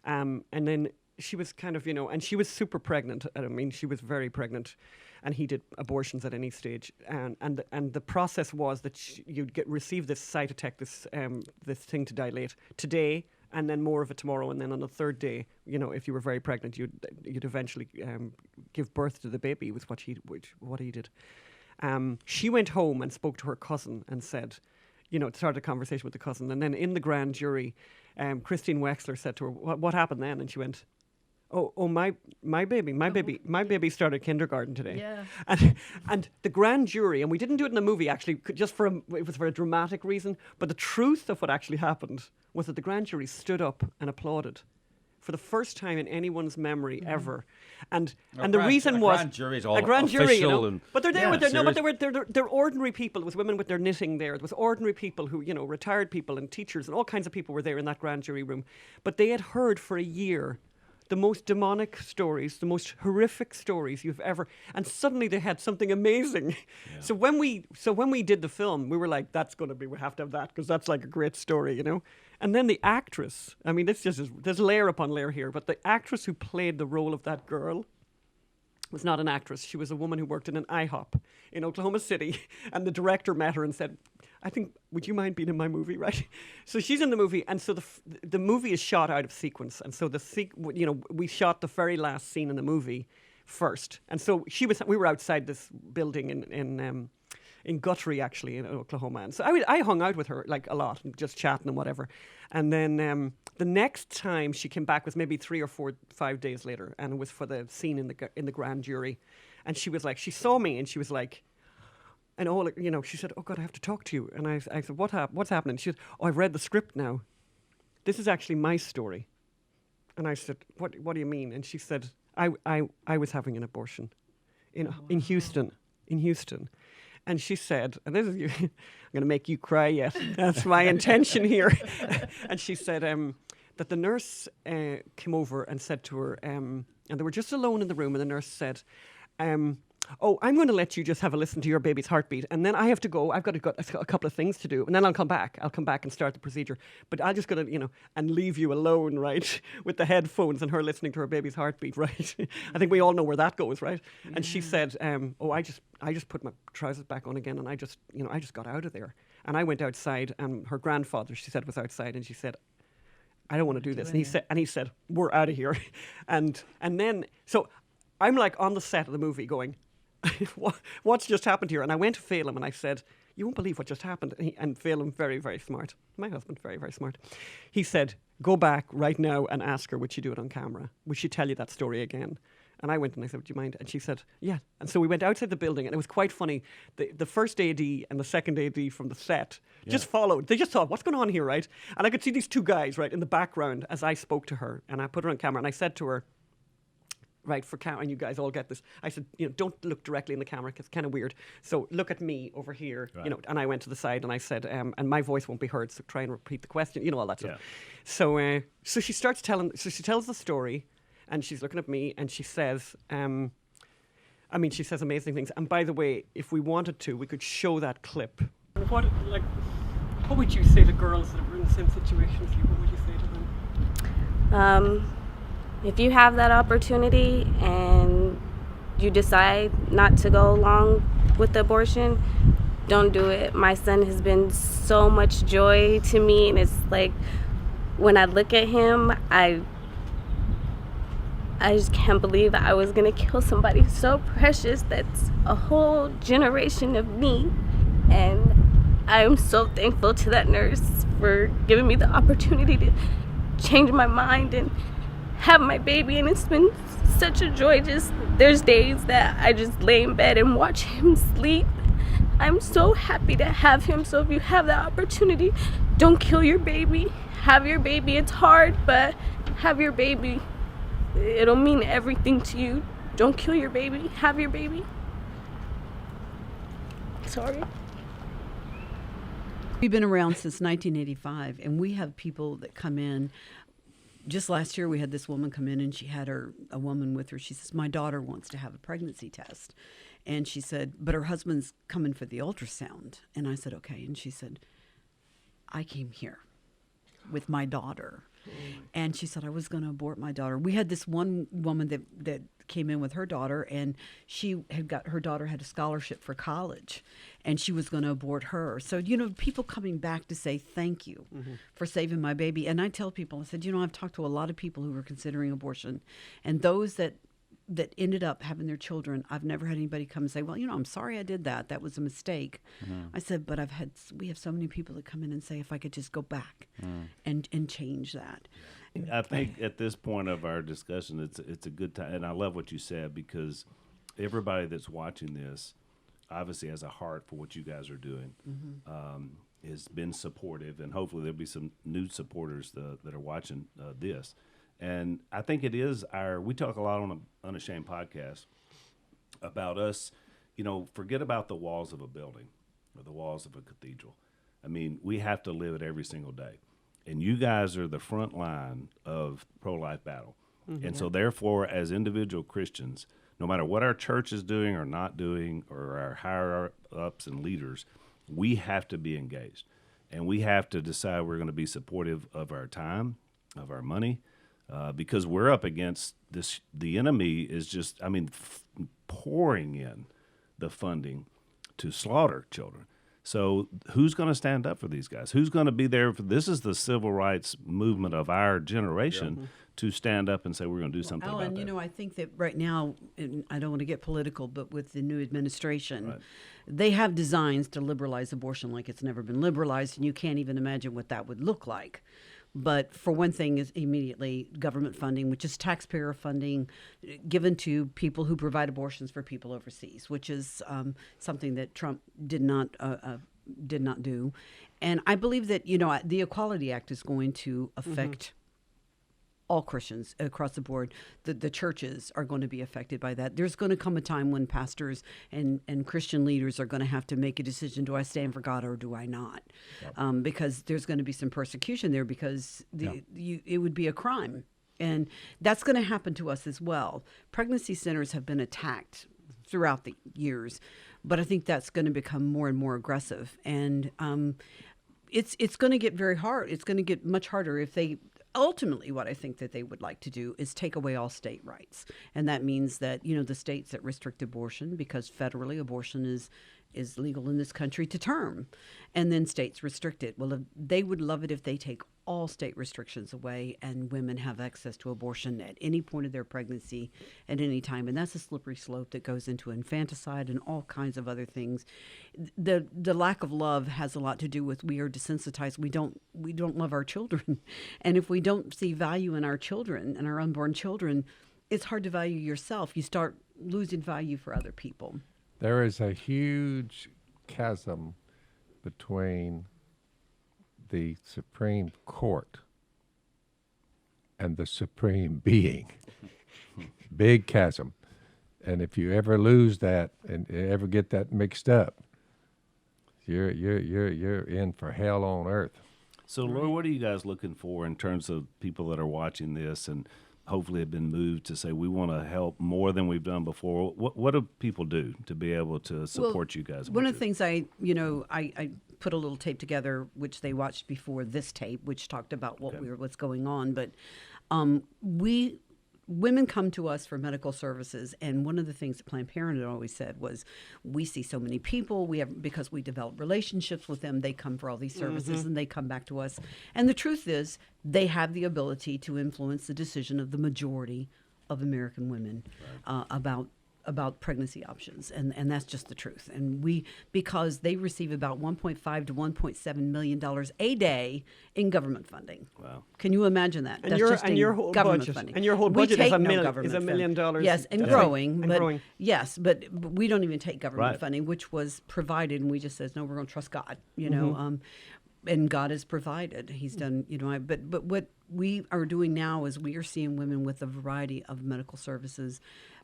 And then she was kind of, you know, and she was super pregnant. I mean, she was very pregnant. And he did abortions at any stage. And the process was that you'd receive this cytotech, this thing to dilate today, and then more of it tomorrow, and then on the third day, you know, if you were very pregnant, you'd eventually give birth to the baby. Was what he did. She went home and spoke to her cousin and said, you know, started a conversation with the cousin, and then in the grand jury, Christine Wexler said to her, "What happened then?" And she went, "Oh, my baby started kindergarten today." Yeah. And the grand jury, and we didn't do it in the movie actually, it was for a dramatic reason. But the truth of what actually happened was that the grand jury stood up and applauded for the first time in anyone's memory ever. And the reason was grand jury is all a grand jury, you know, and but they're there with their serious. but they're ordinary people. It was women with their knitting there. It was ordinary people who, you know, retired people and teachers and all kinds of people were there in that grand jury room. But they had heard for a year the most demonic stories, the most horrific stories you've ever, and suddenly they had something amazing. Yeah. So when we did the film, we were like, we have to have that, because that's like a great story, you know. And then the actress, I mean, there's layer upon layer here, but the actress who played the role of that girl was not an actress. She was a woman who worked in an IHOP in Oklahoma City, and the director met her and said, I think, would you mind being in my movie, right? So she's in the movie, and so the movie is shot out of sequence, and so we shot the very last scene in the movie first, and so we were outside this building in Guthrie, actually, in Oklahoma, and so I hung out with her like a lot, and just chatting and whatever, and then the next time she came back was maybe 3 or 4, 5 days later, and it was for the scene in the grand jury, and she was like, she saw me, and she was like. And she said, "Oh God, I have to talk to you." And I said, "What's happening?" She said, "Oh, I've read the script now. This is actually my story." And I said, "What do you mean?" And she said, "I was having an abortion in Houston, in Houston. And she said, and this is I'm going to make you cry yet. That's my intention here. And she said that the nurse came over and said to her, and they were just alone in the room, and the nurse said, oh, I'm going to let you just have a listen to your baby's heartbeat, and then I have to go. I've got a couple of things to do, and then I'll come back. I'll come back and start the procedure. But I'll just go to, and leave you alone, right, with the headphones and her listening to her baby's heartbeat, right? I think we all know where that goes, right? Yeah. And she said, oh, I just put my trousers back on again, and I just got out of there. And I went outside, and her grandfather, she said, was outside, and she said, I don't want to do this. And he said, we're out of here. and then, so I'm like on the set of the movie what's just happened here? And I went to Phelim and I said, you won't believe what just happened. And Phelim, very, very smart. My husband, very, very smart. He said, go back right now and ask her, would she do it on camera? Would she tell you that story again? And I went and I said, would you mind? And she said, yeah. And so we went outside the building, and it was quite funny. The first AD and the second AD from the set just followed. They just thought, what's going on here, right? And I could see these two guys, right, in the background as I spoke to her. And I put her on camera, and I said to her, right, for camera, and you guys all get this. I said, don't look directly in the camera because it's kind of weird. So look at me over here, right. And I went to the side and I said, and my voice won't be heard, so try and repeat the question, all that stuff. So she starts she tells the story, and she's looking at me, and she says, she says amazing things. And by the way, if we wanted to, we could show that clip. What would you say to girls that are in the same situation as you? What would you say to them? If you have that opportunity and you decide not to go along with the abortion, don't do it. My son has been so much joy to me, and it's like when I look at him, I just can't believe I was gonna kill somebody so precious. That's a whole generation of me, and I am so thankful to that nurse for giving me the opportunity to change my mind and have my baby. And it's been such a joy. There's days that I just lay in bed and watch him sleep. I'm so happy to have him. So if you have that opportunity, don't kill your baby. Have your baby. It's hard, but have your baby. It'll mean everything to you. Don't kill your baby. Have your baby. Sorry. We've been around since 1985, and we have people that come in. Just last year, we had this woman come in, and she had a woman with her. She says, my daughter wants to have a pregnancy test. And she said, but her husband's coming for the ultrasound. And I said, okay. And she said, I came here with my daughter. And she said, I was going to abort my daughter. We had this one woman that came in with her daughter, and her daughter had a scholarship for college, and she was going to abort her. So, people coming back to say thank you for saving my baby. And I tell people, I said, I've talked to a lot of people who were considering abortion, and those that ended up having their children, I've never had anybody come and say, well, I'm sorry I did that. That was a mistake. I said, but we have so many people that come in and say, if I could just go back and change that. I think at this point of our discussion, it's a good time. And I love what you said, because everybody that's watching this obviously has a heart for what you guys are doing, has been supportive, and hopefully there'll be some new supporters that are watching this. And I think it is we talk a lot on an Unashamed podcast about us, forget about the walls of a building or the walls of a cathedral. I mean, we have to live it every single day. And you guys are the front line of pro-life battle. And so therefore, as individual Christians, no matter what our church is doing or not doing, or our higher ups and leaders, we have to be engaged. And we have to decide we're going to be supportive of our time, of our money, because we're up against this. The enemy is just, pouring in the funding to slaughter children. So who's going to stand up for these guys? Who's going to be there? This is the civil rights movement of our generation to stand up and say we're going to do something about that. I think that right now, and I don't want to get political, but with the new administration, they have designs to liberalize abortion like it's never been liberalized, and you can't even imagine what that would look like. But for one thing is immediately government funding, which is taxpayer funding given to people who provide abortions for people overseas, which is something that Trump did not do. And I believe that, the Equality Act is going to affect all Christians across the board. The churches are going to be affected by that. There's going to come a time when pastors and Christian leaders are going to have to make a decision: do I stand for God or do I not? Because there's going to be some persecution there, because it would be a crime. And that's going to happen to us as well. Pregnancy centers have been attacked throughout the years, but I think that's going to become more and more aggressive. And it's going to get very hard. It's going to get much harder if they ultimately, what I think that they would like to do is take away all state rights. And that means that, the states that restrict abortion, because federally abortion is legal in this country to term, and then states restrict it. Well, they would love it if they take all state restrictions away and women have access to abortion at any point of their pregnancy at any time. And that's a slippery slope that goes into infanticide and all kinds of other things. The lack of love has a lot to do with we are desensitized. We don't love our children. And if we don't see value in our children and our unborn children, it's hard to value yourself. You start losing value for other people. There is a huge chasm between the Supreme Court and the Supreme Being. Big chasm. And if you ever lose that and ever get that mixed up, you're in for hell on earth. So, Lori, what are you guys looking for in terms of people that are watching this and hopefully have been moved to say we want to help more than we've done before? What do people do to be able to support you guys? One of the things I put a little tape together, which they watched before this tape, which talked about what's going on. But women come to us for medical services, and one of the things that Planned Parenthood always said was, we see so many people, because we develop relationships with them, they come for all these services and they come back to us. And the truth is, they have the ability to influence the decision of the majority of American women about pregnancy options, and that's just the truth. And because they receive about $1.5 to $1.7 million a day in government funding. Wow! Can you imagine that? And that's your whole government budget, funding. And your whole budget is $1 million. Yes, and growing. Yes, but we don't even take government funding, which was provided, and we just says no. We're going to trust God. And God has provided. He's done. But what we are doing now is we are seeing women with a variety of medical services.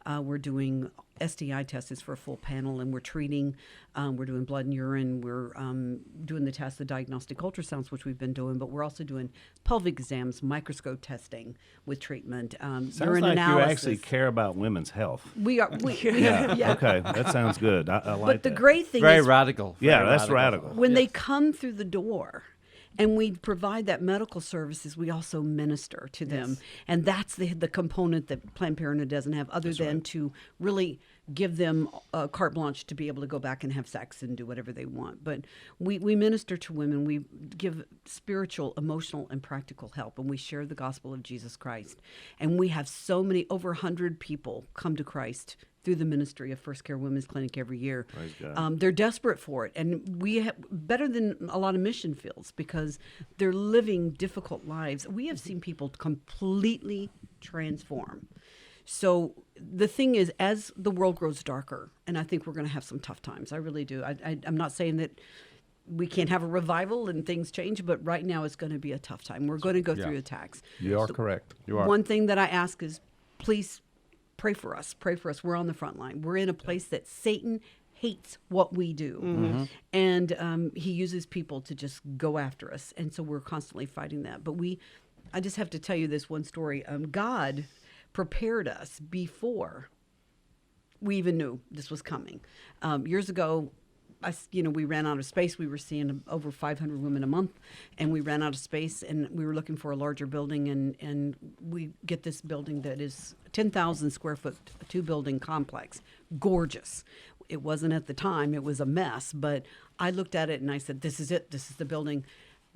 We're doing STI tests for a full panel, and we're treating. We're doing blood and urine. We're doing the tests, the diagnostic ultrasounds, which we've been doing, but we're also doing pelvic exams, microscope testing with treatment. Sounds urine like analysis. you actually care about women's health. We are. Yeah. Okay, that sounds good. I like that. But the great thing Very is, radical. That's radical. when they come through the door, and we provide that medical services, we also minister to them. And that's the component that Planned Parenthood doesn't have, other than to really give them carte blanche to be able to go back and have sex and do whatever they want. But we minister to women. We give spiritual, emotional, and practical help. And we share the gospel of Jesus Christ. And we have so many, over 100 people come to Christ through the ministry of First Care Women's Clinic every year. They're desperate for it. And we have better than a lot of mission fields, because they're living difficult lives. We have seen people completely transform. So the thing is, as the world grows darker, and I think we're going to have some tough times. I really do. I'm not saying that we can't have a revival and things change, but right now it's going to be a tough time. We're going to go through attacks. You are correct. You are. One thing that I ask is, please pray for us. Pray for us. We're on the front line. We're in a place that Satan hates what we do. And he uses people to just go after us. And so we're constantly fighting that. But I just have to tell you this one story. God prepared us before we even knew this was coming. Years ago, we ran out of space. We were seeing over 500 women a month, and we ran out of space, and we were looking for a larger building, and we get this building that is 10,000 square foot, 2-building complex. Gorgeous. It wasn't at the time. It was a mess, but I looked at it and I said, this is it. This is the building.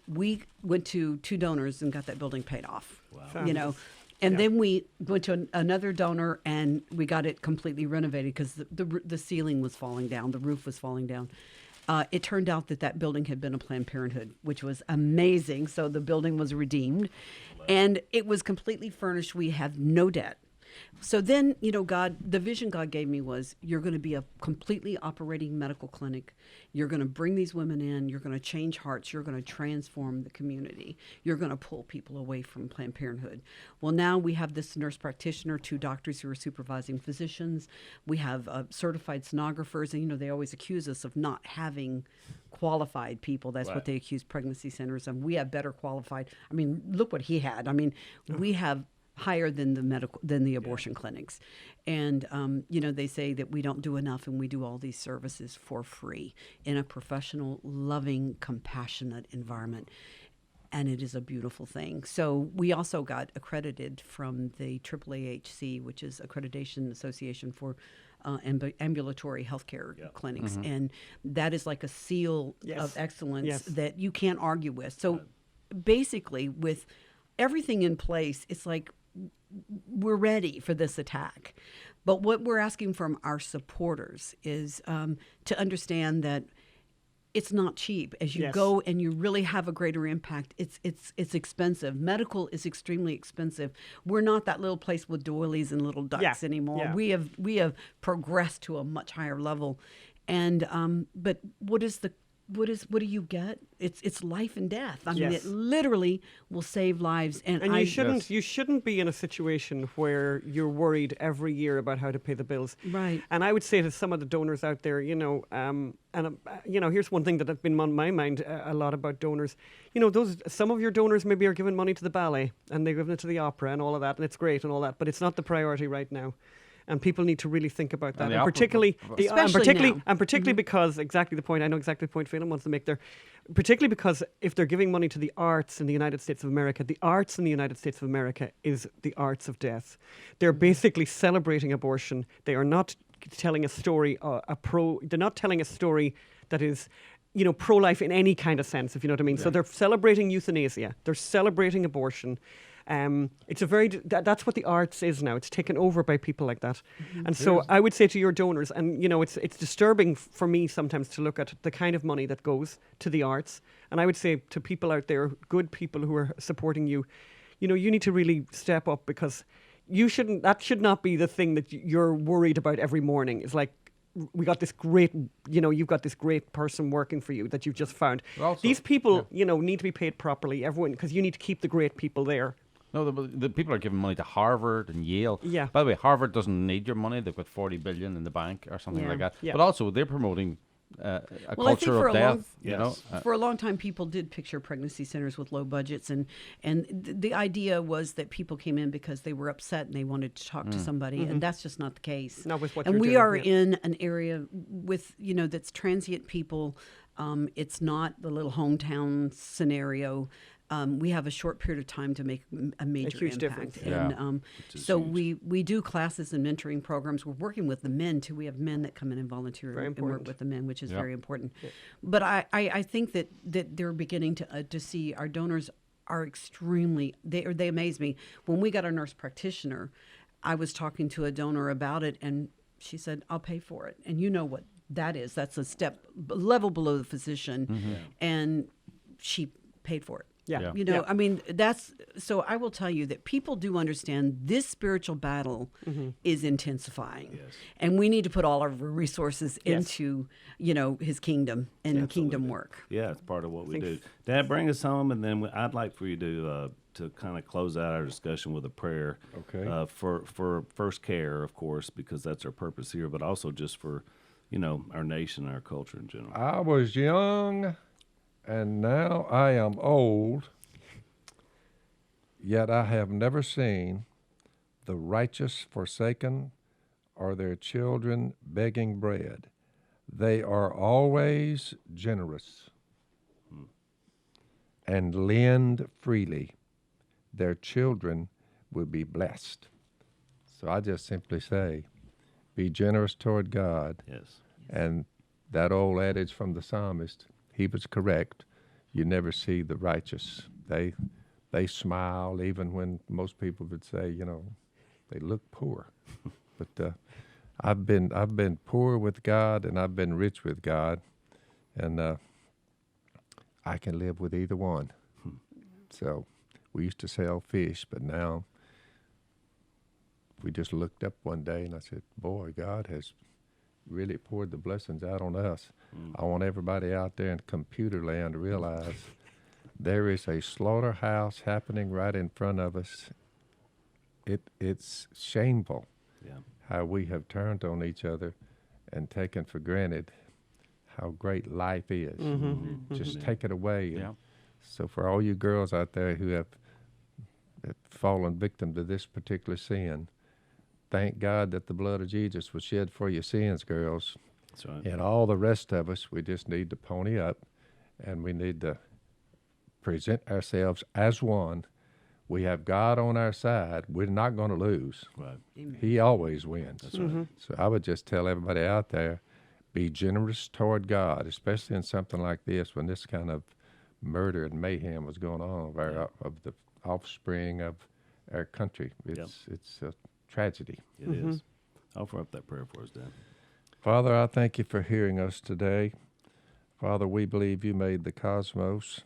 We went to 2 donors and got that building paid off. Wow. And then we went to another donor, and we got it completely renovated because the ceiling was falling down, the roof was falling down. It turned out that building had been a Planned Parenthood, which was amazing. So the building was redeemed, and it was completely furnished. We have no debt. So then, the vision God gave me was, you're going to be a completely operating medical clinic. You're going to bring these women in. You're going to change hearts. You're going to transform the community. You're going to pull people away from Planned Parenthood. Well, now we have this nurse practitioner, 2 doctors who are supervising physicians. We have certified sonographers, and they always accuse us of not having qualified people. That's what they accuse pregnancy centers of. We have better qualified. I mean, look what he had. I mean, we have higher than the abortion clinics, and they say that we don't do enough, and we do all these services for free in a professional, loving, compassionate environment. And it is a beautiful thing. So we also got accredited from the AAAHC, which is Accreditation Association for Ambulatory Healthcare Clinics. Mm-hmm. And that is like a seal of excellence that you can't argue with. So basically, with everything in place, it's like we're ready for this attack. But what we're asking from our supporters is to understand that it's not cheap. As you go and you really have a greater impact, it's expensive. Medical is extremely expensive. We're not that little place with doilies and little ducks anymore. Yeah. We have progressed to a much higher level. And but what do you get? It's life and death. I mean, it literally will save lives. And you shouldn't be in a situation where you're worried every year about how to pay the bills. Right. And I would say to some of the donors out there, here's one thing that has been on my mind a lot about donors. Some of your donors maybe are giving money to the ballet and they're giving it to the opera and all of that, and it's great and all that, but it's not the priority right now. And people need to really think about that, and particularly because exactly the point. I know exactly the point Phelan wants to make there. Particularly because if they're giving money to the arts in the United States of America, the arts in the United States of America is the arts of death. They're basically celebrating abortion. They are not telling a story. They're not telling a story that is, pro-life in any kind of sense, if you know what I mean. Yeah. So they're celebrating euthanasia. They're celebrating abortion. It's that's what the arts is now. It's taken over by people like that. Mm-hmm. And so I would say to your donors, and it's disturbing for me sometimes to look at the kind of money that goes to the arts. And I would say to people out there, good people who are supporting you, you need to really step up, because that should not be the thing that you're worried about every morning. It's like, we got this great, you've got this great person working for you that you've just found. Also, these people, need to be paid properly, everyone, because you need to keep the great people there. No, the people are giving money to Harvard and Yale. Yeah. By the way, Harvard doesn't need your money. They've got $40 billion in the bank or something like that. Yeah. But also, they're promoting a culture of death. For a long time, people did picture pregnancy centers with low budgets, and the idea was that people came in because they were upset and they wanted to talk to somebody, and that's just not the case. Not with what and you're we doing, are in an area with that's transient people. It's not the little hometown scenario. We have a short period of time to make a major huge impact. Difference. And so huge. we do classes and mentoring programs. We're working with the men too. We have men that come in and volunteer and work with the men, which is very important. Yeah. But I think that they're beginning to see our donors are extremely, they amaze me. When we got our nurse practitioner, I was talking to a donor about it, and she said, I'll pay for it. And you know what that is. That's a level below the physician. Mm-hmm. And she paid for it. Yeah. I mean, so I will tell you that people do understand this spiritual battle is intensifying. Yes. And we need to put all our resources into, his kingdom and kingdom work. Yeah, it's part of what we do. Dad, bring us home, and then I'd like for you to kind of close out our discussion with a prayer. Okay. For First Care, of course, because that's our purpose here, but also just for, our nation, our culture in general. I was young, and now I am old, yet I have never seen the righteous forsaken or their children begging bread. They are always generous and lend freely. Their children will be blessed. So I just simply say, be generous toward God. Yes. And that old adage from the psalmist, he was correct. You never see the righteous. They smile even when most people would say, they look poor. But I've been poor with God, and I've been rich with God, and I can live with either one. So we used to sell fish, but now we just looked up one day and I said, boy, God has really poured the blessings out on us. I want everybody out there in computer land to realize there is a slaughterhouse happening right in front of us. It's shameful how we have turned on each other and taken for granted how great life is. Just take it away. And so for all you girls out there who have fallen victim to this particular sin, thank God that the blood of Jesus was shed for your sins, girls. That's right. And all the rest of us, we just need to pony up, and we need to present ourselves as one. We have God on our side. We're not going to lose. Right. He always wins. That's right. So I would just tell everybody out there, be generous toward God, especially in something like this, when this kind of murder and mayhem was going on of the offspring of our country. It's a tragedy. It is. Offer up that prayer for us, Dan. Father, I thank you for hearing us today. Father, we believe you made the cosmos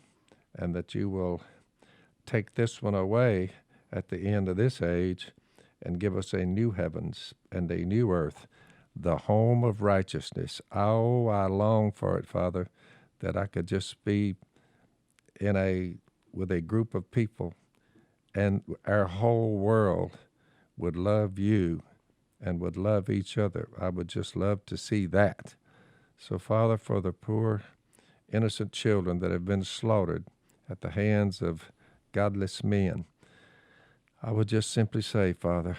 and that you will take this one away at the end of this age and give us a new heavens and a new earth, the home of righteousness. Oh, I long for it, Father, that I could just be with a group of people and our whole world would love you and would love each other. I would just love to see that. So, Father, for the poor, innocent children that have been slaughtered at the hands of godless men, I would just simply say, Father,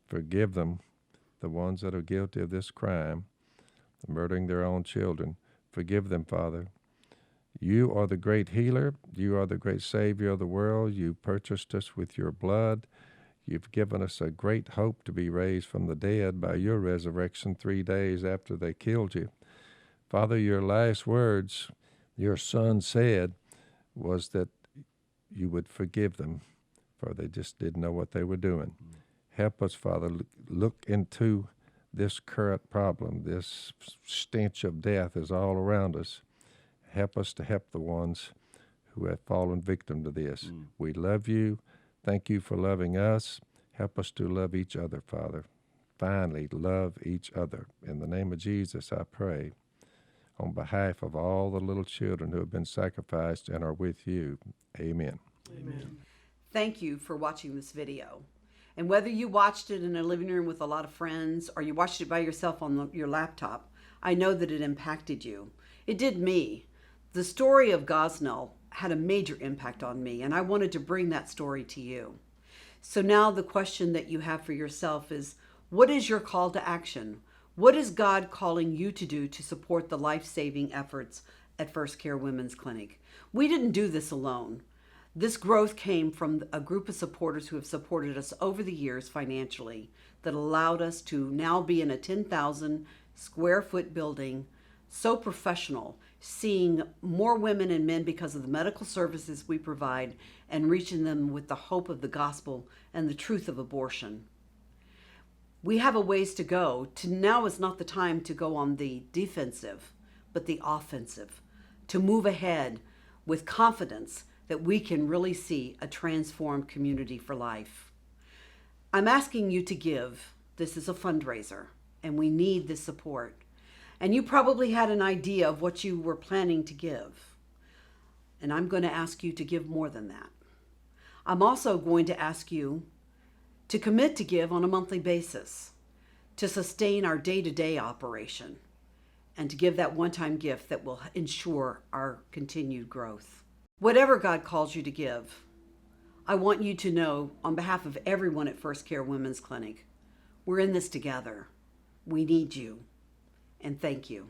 forgive them, the ones that are guilty of this crime, murdering their own children. Forgive them, Father. You are the great healer. You are the great Savior of the world. You purchased us with your blood. You've given us a great hope to be raised from the dead by your resurrection 3 days after they killed you. Father, your last words, your Son said, was that you would forgive them, for they just didn't know what they were doing. Help us, Father, look into this current problem. This stench of death is all around us. Help us to help the ones who have fallen victim to this. We love you. Thank you for loving us. Help us to love each other, Father. Finally, love each other. In the name of Jesus, I pray on behalf of all the little children who have been sacrificed and are with you. Amen. Amen. Thank you for watching this video. And whether you watched it in a living room with a lot of friends or you watched it by yourself on your laptop, I know that it impacted you. It did me. The story of Gosnell had a major impact on me, and I wanted to bring that story to you. So now the question that you have for yourself is, what is your call to action? What is God calling you to do to support the life-saving efforts at First Care Women's Clinic? We didn't do this alone. This growth came from a group of supporters who have supported us over the years financially that allowed us to now be in a 10,000 square foot building, so professional, seeing more women and men because of the medical services we provide and reaching them with the hope of the gospel and the truth of abortion. We have a ways to go. Now is not the time to go on the defensive, but the offensive, to move ahead with confidence that we can really see a transformed community for life. I'm asking you to give. This is a fundraiser, and we need this support. And you probably had an idea of what you were planning to give. And I'm going to ask you to give more than that. I'm also going to ask you to commit to give on a monthly basis, to sustain our day-to-day operation, and to give that one-time gift that will ensure our continued growth. Whatever God calls you to give, I want you to know, on behalf of everyone at First Care Women's Clinic, we're in this together. We need you. And thank you.